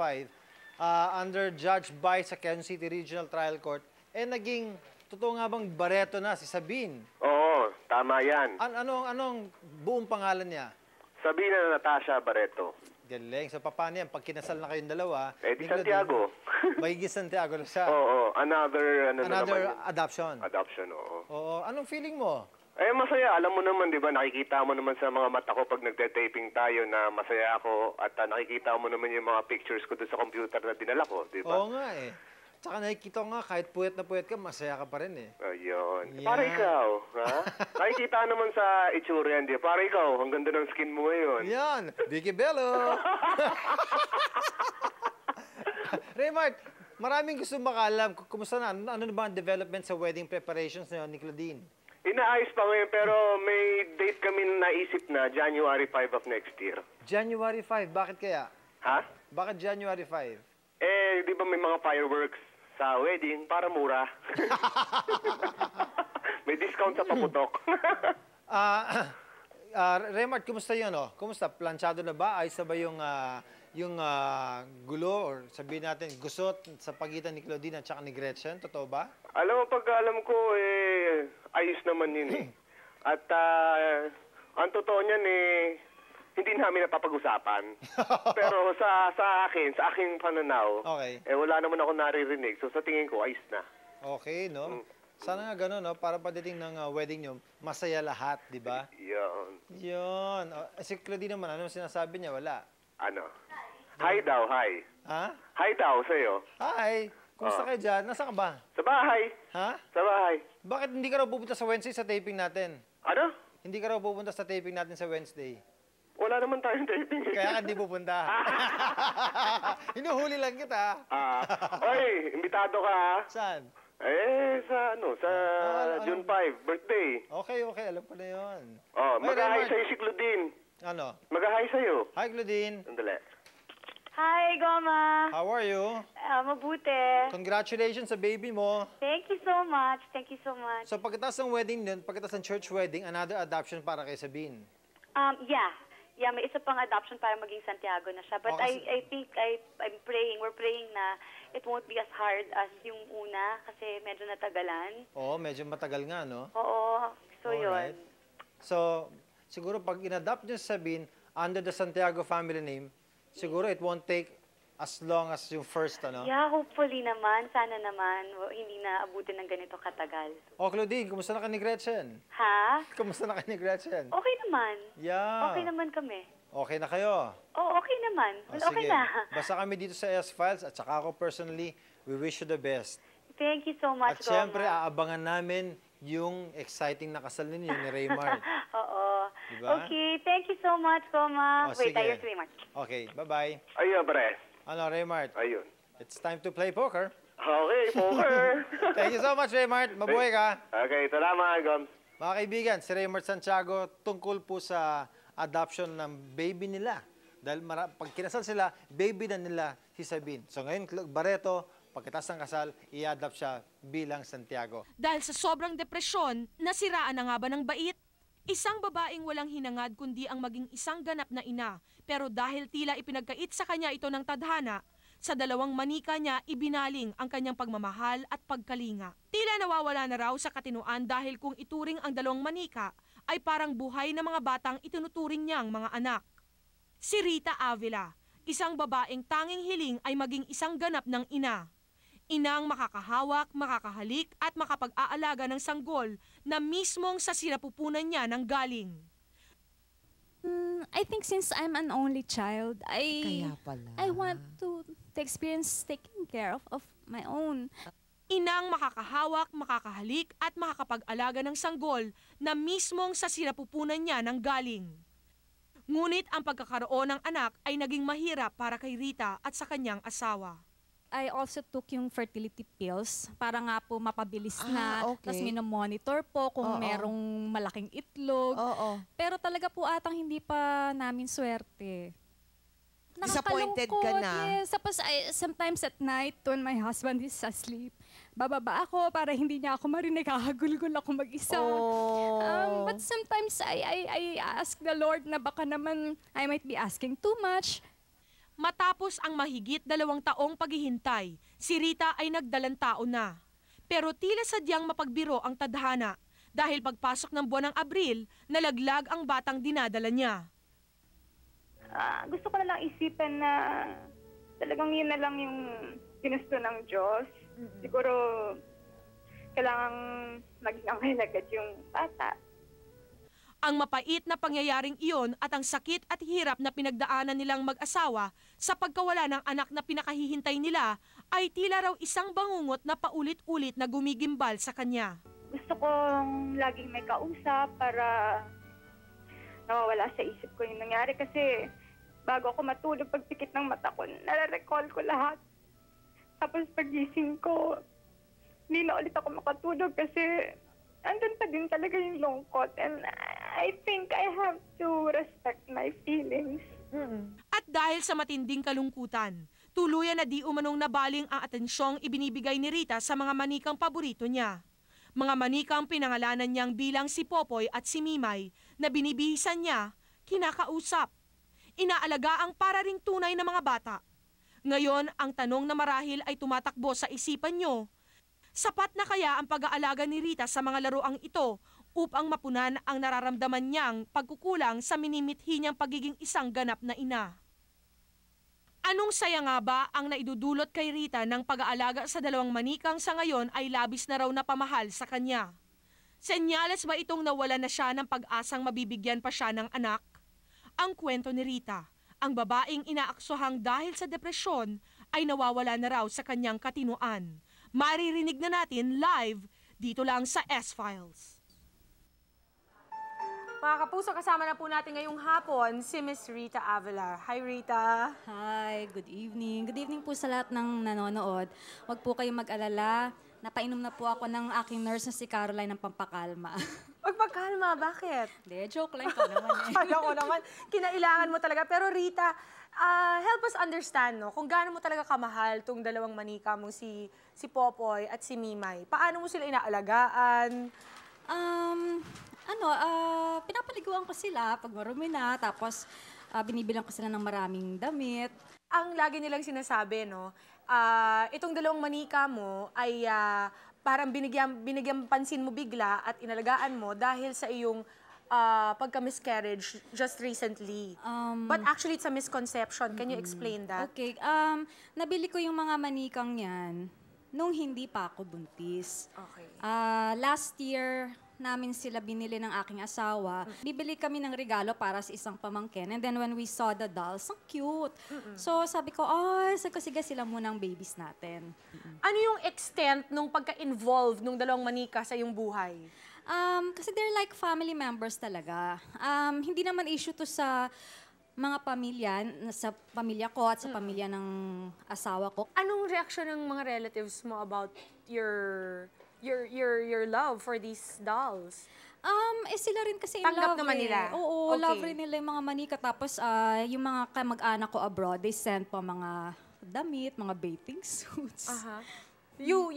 under Judge Bai sa Quezon City Regional Trial Court, naging, totoo nga bang Barreto na si Sabine? Oo, tama yan. Anong buong pangalan niya? Sabina Natasha Barreto. Galing. So, paano yan? Pag kinasal na kayong dalawa, Di Santiago. Magiging Santiago na siya. Oo, another adoption. Adoption, oo. Oo. Anong feeling mo? Masaya. Alam mo naman, di ba, nakikita mo naman sa mga mata ko pag nagte-taping tayo na masaya ako at nakikita mo naman yung mga pictures ko doon sa computer na dinala ko, di ba? Oo nga eh. Tsaka nakikita ko nga, kahit puwet na puwet ka, masaya ka pa rin eh. Ayun. Yeah. Para ikaw, ha? Nakikita naman sa itsura yan, di ba? Para ikaw, ang ganda ng skin mo ngayon. Yan! Vicky Bello! Raymart, maraming gusto makalam. Kumusta na? Ano na ba ang development sa wedding preparations na ni Claudine? Inaayos pa ngayon, pero may date kami na naisip na, January 5 of next year. January 5? Bakit kaya? Ha? Bakit January 5? Di ba may mga fireworks sa wedding para mura? May discount sa paputok. Raymart, kumusta yun? Oh? Kumusta? Planchado na ba? Ayos na ba yung gulo or sabihin natin gusot sa pagitan ni Claudine at saka ni Gretchen? Totoo ba? Alam mo, pag alam ko, ayos naman yun eh. At ang totoo niyan hindi namin napapag-usapan. Pero sa aking pananaw, okay. Wala naman ako naririnig. So sa tingin ko, ayos na. Okay, no? Sana nga gano'n, no? Para pagdating ng wedding nyo, masaya lahat, di ba? Yun. Si Claudine naman, ano sinasabi niya? Wala. Ano? Hi daw, hi. Ha? Hi daw sa'yo. Hi. Kumusta kayo dyan? Nasaan ka ba? Sa bahay. Ha? Sa bahay. Bakit hindi ka raw pupunta sa Wednesday sa taping natin? Ano? Hindi ka raw pupunta sa taping natin sa Wednesday. Wala naman tayong taping. Kaya ka hindi pupunta. Hinuhuli lang kita. Oy, imbitado ka ha? Saan? Sa June 5, birthday. Okay. Alam ko na yun. Mag-hi sa'yo si Claudine. Ano? Mag-hi sa'yo. Hi, Claudine. Sandali. Hi, Goma. How are you? Mabuti. Congratulations sa baby mo. Thank you so much. So pagkatapos ng wedding nun, pagkatapos ng church wedding, another adoption para kay Sabine. Yeah, may isa pang adoption para maging Santiago na siya. But I think we're praying na it won't be as hard as yung una kasi medyo natagalan. Oo, medyo matagal nga, no? Oo, so alright. yun. So, siguro pag in-adopt nyo sa Sabine, under the Santiago family name, siguro it won't take as long as yung first, ano? Yeah, hopefully naman. Sana naman hindi na abutin ng ganito katagal. Claudine, kumusta na ka ni Gretchen? Ha? Kumusta na ka ni Gretchen? Okay naman. Yeah. Okay naman kami. Okay na kayo? Okay naman. Okay sige. na. Basta kami dito sa S-Files at saka ako personally, we wish you the best. Thank you so much, At syempre, aabangan namin yung exciting na kasal ninyo ni Raymart. Oo. Diba? Okay, thank you so much, Goma. Wait, sige. ayos, Raymart. Okay, bye-bye. Ayun, pre. Ano, Raymart? Ayun. It's time to play poker. Okay, poker. Thank you so much, Raymart. Mabuhay ka. Okay, salamat, Goms. Mga kaibigan, si Raymart Santiago tungkol po sa adoption ng baby nila. Dahil pag kinasal sila, baby na nila si Sabine. So ngayon, Barreto, pagkatapos ng kasal, i-adopt siya bilang Santiago. Dahil sa sobrang depresyon, nasiraan na nga ba ng bait? Isang babaeng walang hinangad kundi ang maging isang ganap na ina. Pero dahil tila ipinagkait sa kanya ito ng tadhana, sa dalawang manika niya ibinaling ang kanyang pagmamahal at pagkalinga. Tila nawawala na raw sa katinuan dahil kung ituring ang dalawang manika ay parang buhay na mga batang itinuturing niyang mga anak. Si Rita Avila, isang babaeng tanging hiling ay maging isang ganap ng ina. Inang makakahawak, makakahalik at makapag-aalaga ng sanggol na mismong sa sinapupunan niya ng galing. I think since I'm an only child, I want to experience taking care of my own. Inang makakahawak, makakahalik at makakapag-alaga ng sanggol na mismong sa sinapupunan niya ng galing. Ngunit ang pagkakaroon ng anak ay naging mahirap para kay Rita at sa kanyang asawa. I also took yung fertility pills para nga po mapabilis na. Tapos minomonitor po kung merong malaking itlog. Pero talaga po atang hindi pa namin swerte. Disappointed ka na? Yes. Tapos sometimes at night when my husband is asleep, bababa ako para hindi niya ako marinig, hahagulgol ako mag-isa. But sometimes I ask the Lord na baka naman I might be asking too much. Matapos ang mahigit 2 taong paghihintay, si Rita ay nagdalang tao na. Pero tila sadyang mapagbiro ang tadhana dahil pagpasok ng buwan ng Abril, nalaglag ang batang dinadala niya. Gusto ko na lang isipin na talagang yun na lang yung ginusto ng Diyos. Siguro kailangang maging angel agad yung bata. Ang mapait na pangyayaring iyon at ang sakit at hirap na pinagdaanan nilang mag-asawa sa pagkawala ng anak na pinakahihintay nila ay tila raw isang bangungot na paulit-ulit na gumigimbal sa kanya. Gusto kong laging may kausap para nawawala sa isip ko yung nangyari kasi bago ako matulog, pagpikit ng mata ko, nare-recall ko lahat. Tapos pagising ko, hindi na ulit ako makatulog kasi andun pa din talaga yung lungkot. And I think I have to respect my feelings. At dahil sa matinding kalungkutan, tuluyan na di umanong nabaling ang atensyong ibinibigay ni Rita sa mga manikang paborito niya. Mga manikang pinangalanan niyang bilang si Popoy at si Mimay na binibihisan niya, kinakausap. Inaalaga ang para ring tunay na mga bata. Ngayon, ang tanong na marahil ay tumatakbo sa isipan niyo, sapat na kaya ang pag-aalaga ni Rita sa mga laruang ito upang mapunan ang nararamdaman niyang pagkukulang sa minimithi niyang pagiging isang ganap na ina? Anong saya nga ba ang naidudulot kay Rita ng pag-aalaga sa 2 manikang sa ngayon ay labis na raw na pamahal sa kanya? Senyales ba itong nawala na siya ng pag-asang mabibigyan pa siya ng anak? Ang kwento ni Rita, ang babaeng inaaksuhang dahil sa depresyon ay nawawala na raw sa kanyang katinuan. Maririnig na natin live dito lang sa S-Files. Mga kapuso, kasama na po natin ngayong hapon si Miss Rita Avila. Hi, Rita. Hi, good evening. Good evening po sa lahat ng nanonood. Huwag po kayong mag-alala. Napainom na po ako ng aking nurse na si Caroline ng pampakalma. Magpakalma, bakit? Hindi, joke lang ko naman eh. Kala ko naman, kinailangan mo talaga. Pero Rita, help us understand, no, kung gaano mo talaga kamahal tong 2 manika mong si Popoy at si Mimay. Paano mo sila inaalagaan? Pinapaliguan ko sila pag marumi na, tapos binibilang ko sila ng maraming damit. Ang lagi nilang sinasabi, no, itong 2 manika mo ay parang binigyan pansin mo bigla at inalagaan mo dahil sa iyong pagka-miscarriage just recently. But actually, it's a misconception. Can you explain that? Okay. Nabili ko yung mga manikang yan nung hindi pa ako buntis. Okay. Last year, namin sila binili ng aking asawa. Bibili kami ng regalo para sa isang pamangkin. And then when we saw the dolls, ang cute. So sabi ko, sige sila munang babies natin. Ano yung extent nung pagka-involve nung 2 manika sa iyong buhay? Kasi they're like family members talaga. Hindi naman issue to sa mga pamilya, sa pamilya ko at sa pamilya ng asawa ko. Anong reaction ng mga relatives mo about your love for these dolls? Sila rin kasi in Tanggap love naman nila? Oo, Okay. love rin nila yung mga manika. Tapos yung mga kamag-anak ko abroad, they send pa mga damit, mga bathing suits. You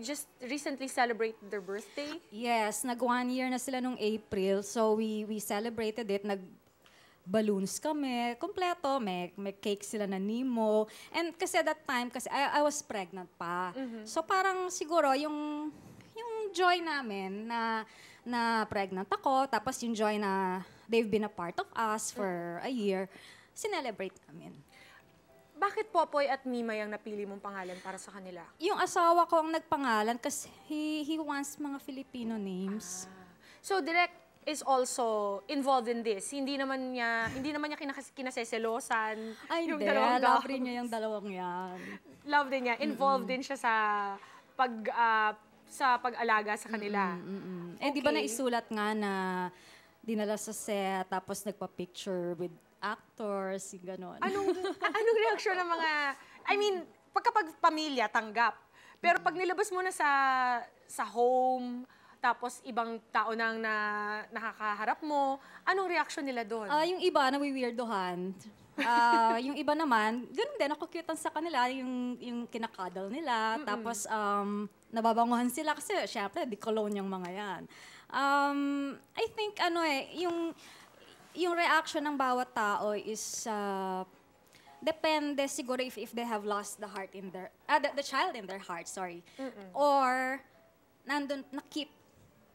just recently celebrated their birthday? Yes, nag-1 year na sila nung April. So we celebrated it. Balloons kami, kompleto, may cake sila na Nemo. And kasi that time, kasi I was pregnant pa. So parang siguro yung joy namin na pregnant ako, tapos yung joy na they've been a part of us for a year, sinelebrate namin. Bakit Popoy at Mimay ang napili mong pangalan para sa kanila? Yung asawa ko ang nagpangalan kasi he wants mga Filipino names. So direct is also involved in this. Hindi naman niya kinaseselosan. Ay, yung hindi. 2 Love rin niya yung 2 yan. Love din niya. Involved din siya sa pag-alaga sa kanila. Di ba naisulat nga na dinala sa set, tapos nagpa-picture with actors, yung gano'n. Anong reaksyon ng mga, pagkapag pamilya, tanggap. Pero pag nilabas mo na sa home, tapos ibang tao nang nakakaharap mo, anong reaksyon nila doon? Yung iba, nawiweirdohan. Yung iba naman, ganun din, ako cute sa kanila, yung kinakadal nila, tapos nababanguhan sila kasi syempre, di cologne yung mga yan. I think, yung reaction ng bawat tao is, depende siguro if they have lost the heart in their, the child in their heart, sorry. Or, nandun, na-keep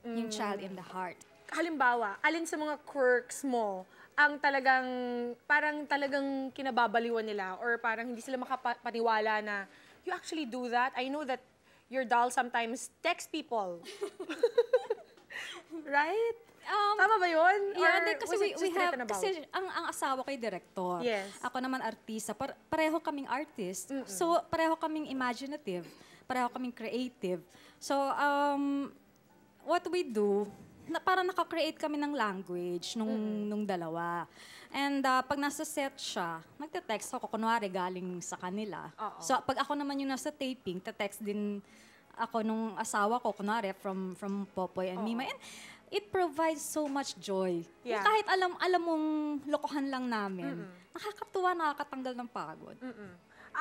yung child in the heart. Halimbawa, alin sa mga quirks mo ang parang talagang kinababaliwan nila or parang hindi sila makapaniwala na you actually do that? I know that your doll sometimes texts people. Right? Tama ba yun? Yeah, or kasi kasi ang asawa ko'y director. Yes. Ako naman artista. Pareho kaming artist. So, pareho kaming imaginative. Pareho kaming creative. So, what we do, parang naka-create kami ng language nung dalawa. And pag nasa set siya, nagte-text ako, kunwari galing sa kanila. So, pag ako naman yung nasa taping, te-text din ako nung asawa ko, kunwari, from Popoy and Mima. And it provides so much joy. Yeah. Kahit alam mong lokohan lang namin, nakakatuwa, nakakatanggal ng pagod.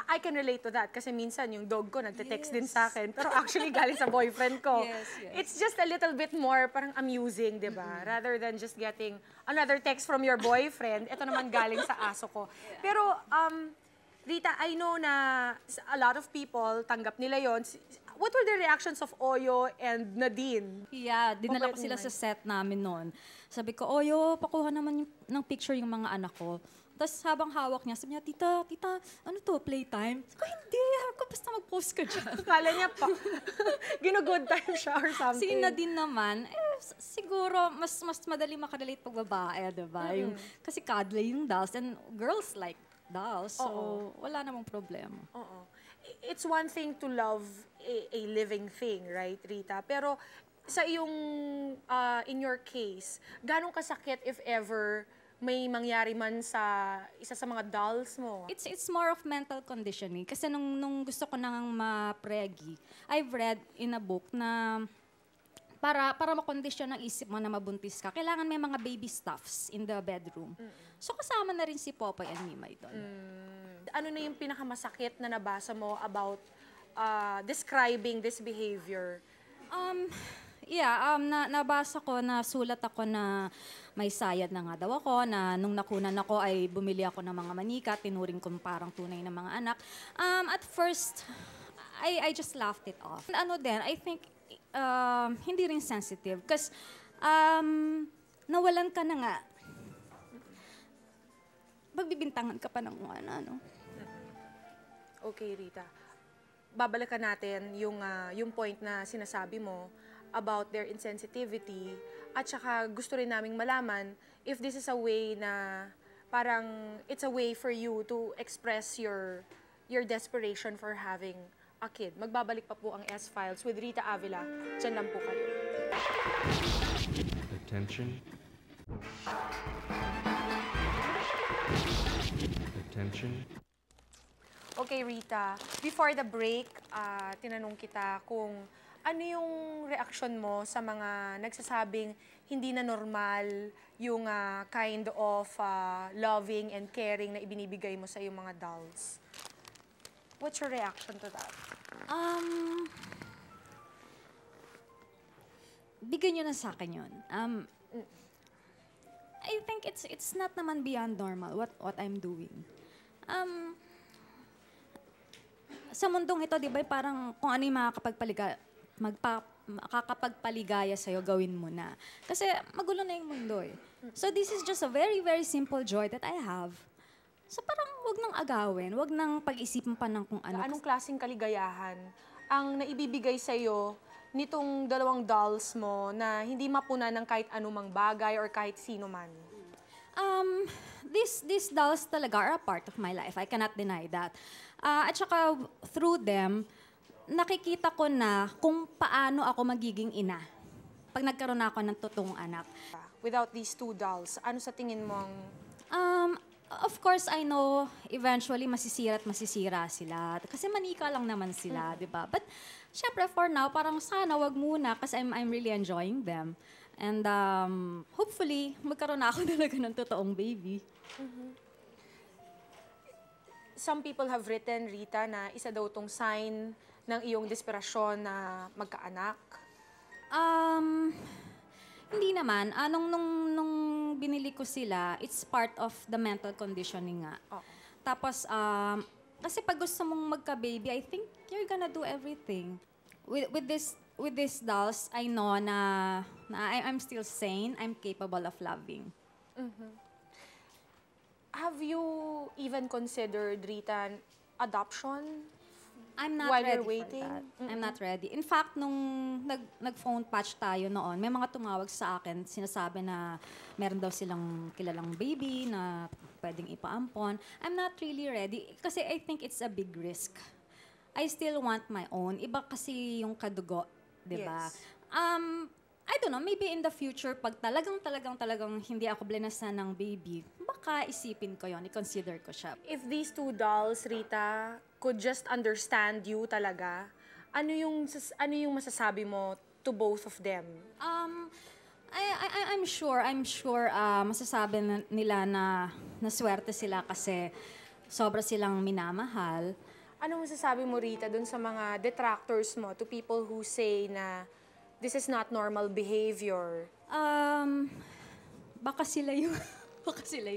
I can relate to that kasi minsan yung dog ko nagte-text din sa akin pero actually galing sa boyfriend ko. Yes. It's just a little bit more parang amusing, di ba? Rather than just getting another text from your boyfriend, ito naman galing sa aso ko. Pero, Rita, I know na a lot of people tanggap nila yon. What were the reactions of Oyo and Nadine? Yeah, dinala ko sila sa set namin noon. Sabi ko, Oyo, pakuha naman ng picture yung mga anak ko. Tapos habang hawak niya, sabi niya, Tita, ano to, playtime? Sabi ko, hindi, basta mag-post ka dyan. Kala niya pa, gino-good time siya or something. Si Nadine naman, siguro, mas madali makadalate pag babae, diba? Kasi cuddly yung dolls, and girls like dolls, so wala namang problema. It's one thing to love a living thing, right, Rita? Pero sa iyong, in your case, ganong kasakit if ever may mangyari man sa isa sa mga dolls mo? It's more of mental conditioning. Kasi nung gusto ko nang ma-pregi, I've read in a book na para makondisyon ang isip mo na mabuntis ka, kailangan may mga baby stuffs in the bedroom. So kasama na rin si Popoy and Mimay doon. Ano na yung pinakamasakit na nabasa mo about describing this behavior? Nabasa ko, nasulat ako na may sayad na nga daw ako, na nung nakunan ako ay bumili ako ng mga manika, tinuring ko parang tunay na mga anak. At first, I just laughed it off. I think, hindi rin sensitive. Kasi, nawalan ka na nga. Magbibintangan ka pa ng ano. Okay, Rita. Babalikan natin yung point na sinasabi mo about their insensitivity at saka gusto rin naming malaman if this is a way na parang it's a way for you to express your desperation for having a kid. Magbabalik pa po ang S-Files with Rita Avila. Diyan lang po kayo. Attention. Attention. Okay, Rita. Before the break, tinanong kita kung ano yung reaksyon mo sa mga nagsasabing hindi na normal yung kind of loving and caring na ibinibigay mo sa iyong mga dolls. What's your reaction to that? Bigyan nyo na sa akin yun. I think it's not naman beyond normal what I'm doing. Sa mundong ito, di ba, parang kung ano yung makakapagpaligaya sa'yo, gawin mo na. Kasi magulo na yung mundo eh. So this is just a very, very simple joy that I have. So parang wag nang agawin, wag nang pag-isipan pa ng kung ano. Anong klaseng kaligayahan ang naibibigay sa'yo nitong dalawang dolls mo na hindi mapuna ng kahit anumang bagay or kahit sino man? These dolls talaga are a part of my life. I cannot deny that. At saka through them, nakikita ko na kung paano ako magiging ina pag nagkaroon ako ng totoong anak. Without these two dolls, ano sa tingin mo ang... Of course, I know eventually masisira at masisira sila. Kasi manika lang naman sila, di ba? But syempre for now, parang sana wag muna kasi I'm really enjoying them. And hopefully, magkaroon na ako talaga ng totoong baby. some people have written, Rita, na isa daw tong sign ng iyong desperasyon na magkaanak. Hindi naman. Nung binili ko sila, it's part of the mental conditioning nga. Tapos, kasi pag gusto mong magka-baby, I think you're gonna do everything. With these dolls, I know na I'm still sane. I'm capable of loving. Have you even considered, Rita, adoption? I'm not while ready you're waiting? for that. I'm not ready. In fact, nung nag-phone patch tayo noon, may mga tumawag sa akin, sinasabi na meron daw silang kilalang baby na pwedeng ipaampon. I'm not really ready kasi I think it's a big risk. I still want my own. Iba kasi yung kadugo, di ba? Yes. I don't know, maybe in the future, pag talagang hindi ako blinasan ng baby, baka isipin ko yon, i-consider ko siya. If these two dolls, Rita, could just understand you talaga, ano yung masasabi mo to both of them? I'm sure masasabi nila na naswerte sila kasi sobra silang minamahal. Ano masasabi mo, Rita, dun sa mga detractors mo, to people who say na this is not normal behavior? Baka sila yung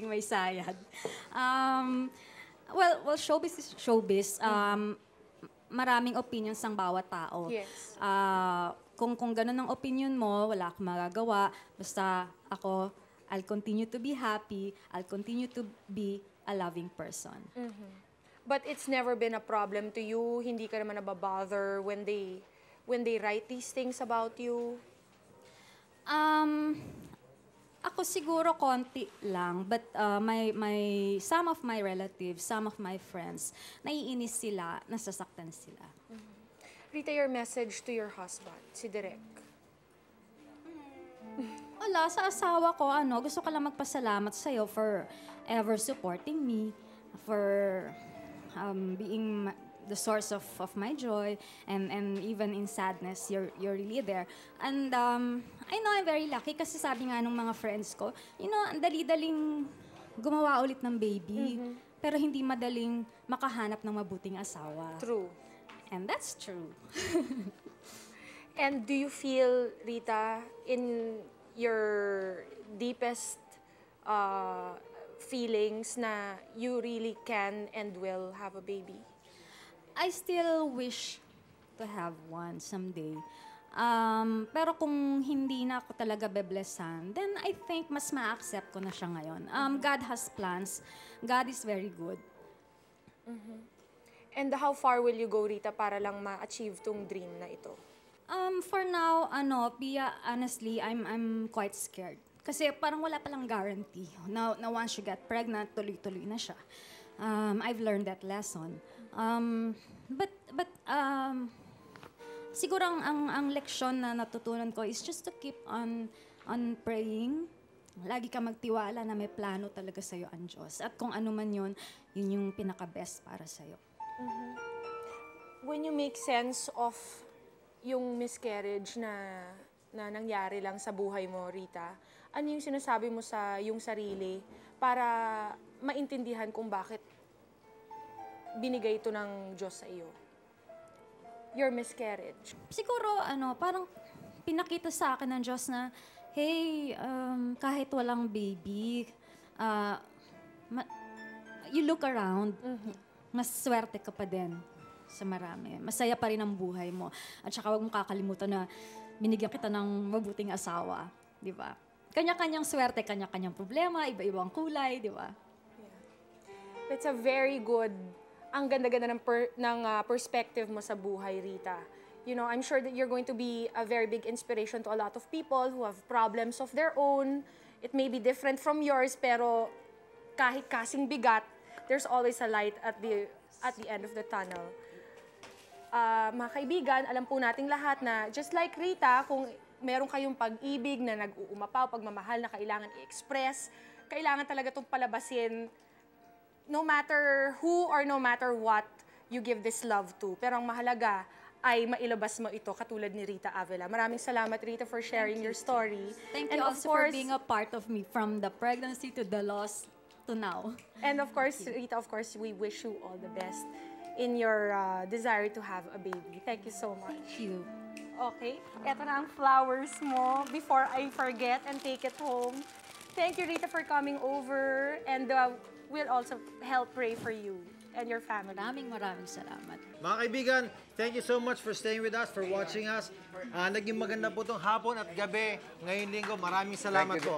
may sayad. Well, showbiz is showbiz. Maraming opinions ang bawat tao. Yes. Kung ganun ang opinion mo, wala akong magagawa. Basta ako, I'll continue to be happy. I'll continue to be a loving person. But it's never been a problem to you? Hindi ka naman nababother when they write these things about you? Ako siguro konti lang, but some of my relatives, some of my friends, naiinis sila, nasasaktan sila. Rita, your message to your husband, si Direk. Wala, sa asawa ko, gusto ko lang magpasalamat sa'yo for ever supporting me, for being the source of my joy, and even in sadness, you're really there. And I know I'm very lucky kasi sabi nga nung mga friends ko, ang dali-daling gumawa ulit ng baby, pero hindi madaling makahanap ng mabuting asawa. True. And that's true. And do you feel, Rita, in your deepest feelings na you really can and will have a baby? I still wish to have one someday. Pero kung hindi na ako talaga beblesan, then I think mas ma-accept ko na siya ngayon. God has plans. God is very good. And how far will you go, Rita, para lang ma-achieve tong dream na ito? For now, Pia, honestly, I'm quite scared. Kasi parang wala palang guarantee. Now once you get pregnant, tuloy-tuloy na siya. I've learned that lesson. But siguro ang leksyon na natutunan ko is just to keep on praying. Lagi ka magtiwala na may plano talaga sa'yo ang Diyos. At kung ano man yun yung pinaka-best para sa'yo. When you make sense of yung miscarriage na nangyari lang sa buhay mo, Rita, ano yung sinasabi mo sa yung sarili para maintindihan kung bakit binigay ito ng Diyos sa iyo? Your miscarriage. Siguro, parang pinakita sa akin ng Diyos na, hey, kahit walang baby, you look around, mas swerte ka pa din sa marami. Masaya pa rin ang buhay mo. At saka huwag mong kakalimutan na binigyan kita ng mabuting asawa. Di ba? Kanya-kanyang swerte, kanya-kanyang problema, iba-ibang kulay, di ba? That's a very good, ang ganda-ganda ng perspective mo sa buhay, Rita. I'm sure that you're going to be a very big inspiration to a lot of people who have problems of their own. It may be different from yours, pero kahit kasing bigat, there's always a light at the end of the tunnel. Mga kaibigan, alam po nating lahat na just like Rita, kung meron kayong pag-ibig na nag-uumapaw, pagmamahal na kailangan i-express, kailangan talaga itong palabasin no matter who or no matter what you give this love to. Pero ang mahalaga ay mailabas mo ito katulad ni Rita Avila. Maraming salamat, Rita, for sharing your story. Thank you also for being a part of me from the pregnancy to the loss to now. And of course, Rita, of course, we wish you all the best in your desire to have a baby. Thank you so much. Thank you. Okay, eto na ang flowers mo before I forget and take it home. Thank you, Rita, for coming over, and we'll also help pray for you and your family. Maraming salamat. Mga kaibigan, thank you so much for staying with us, for watching us. Naging maganda po itong hapon at gabi ngayong linggo. Maraming salamat po.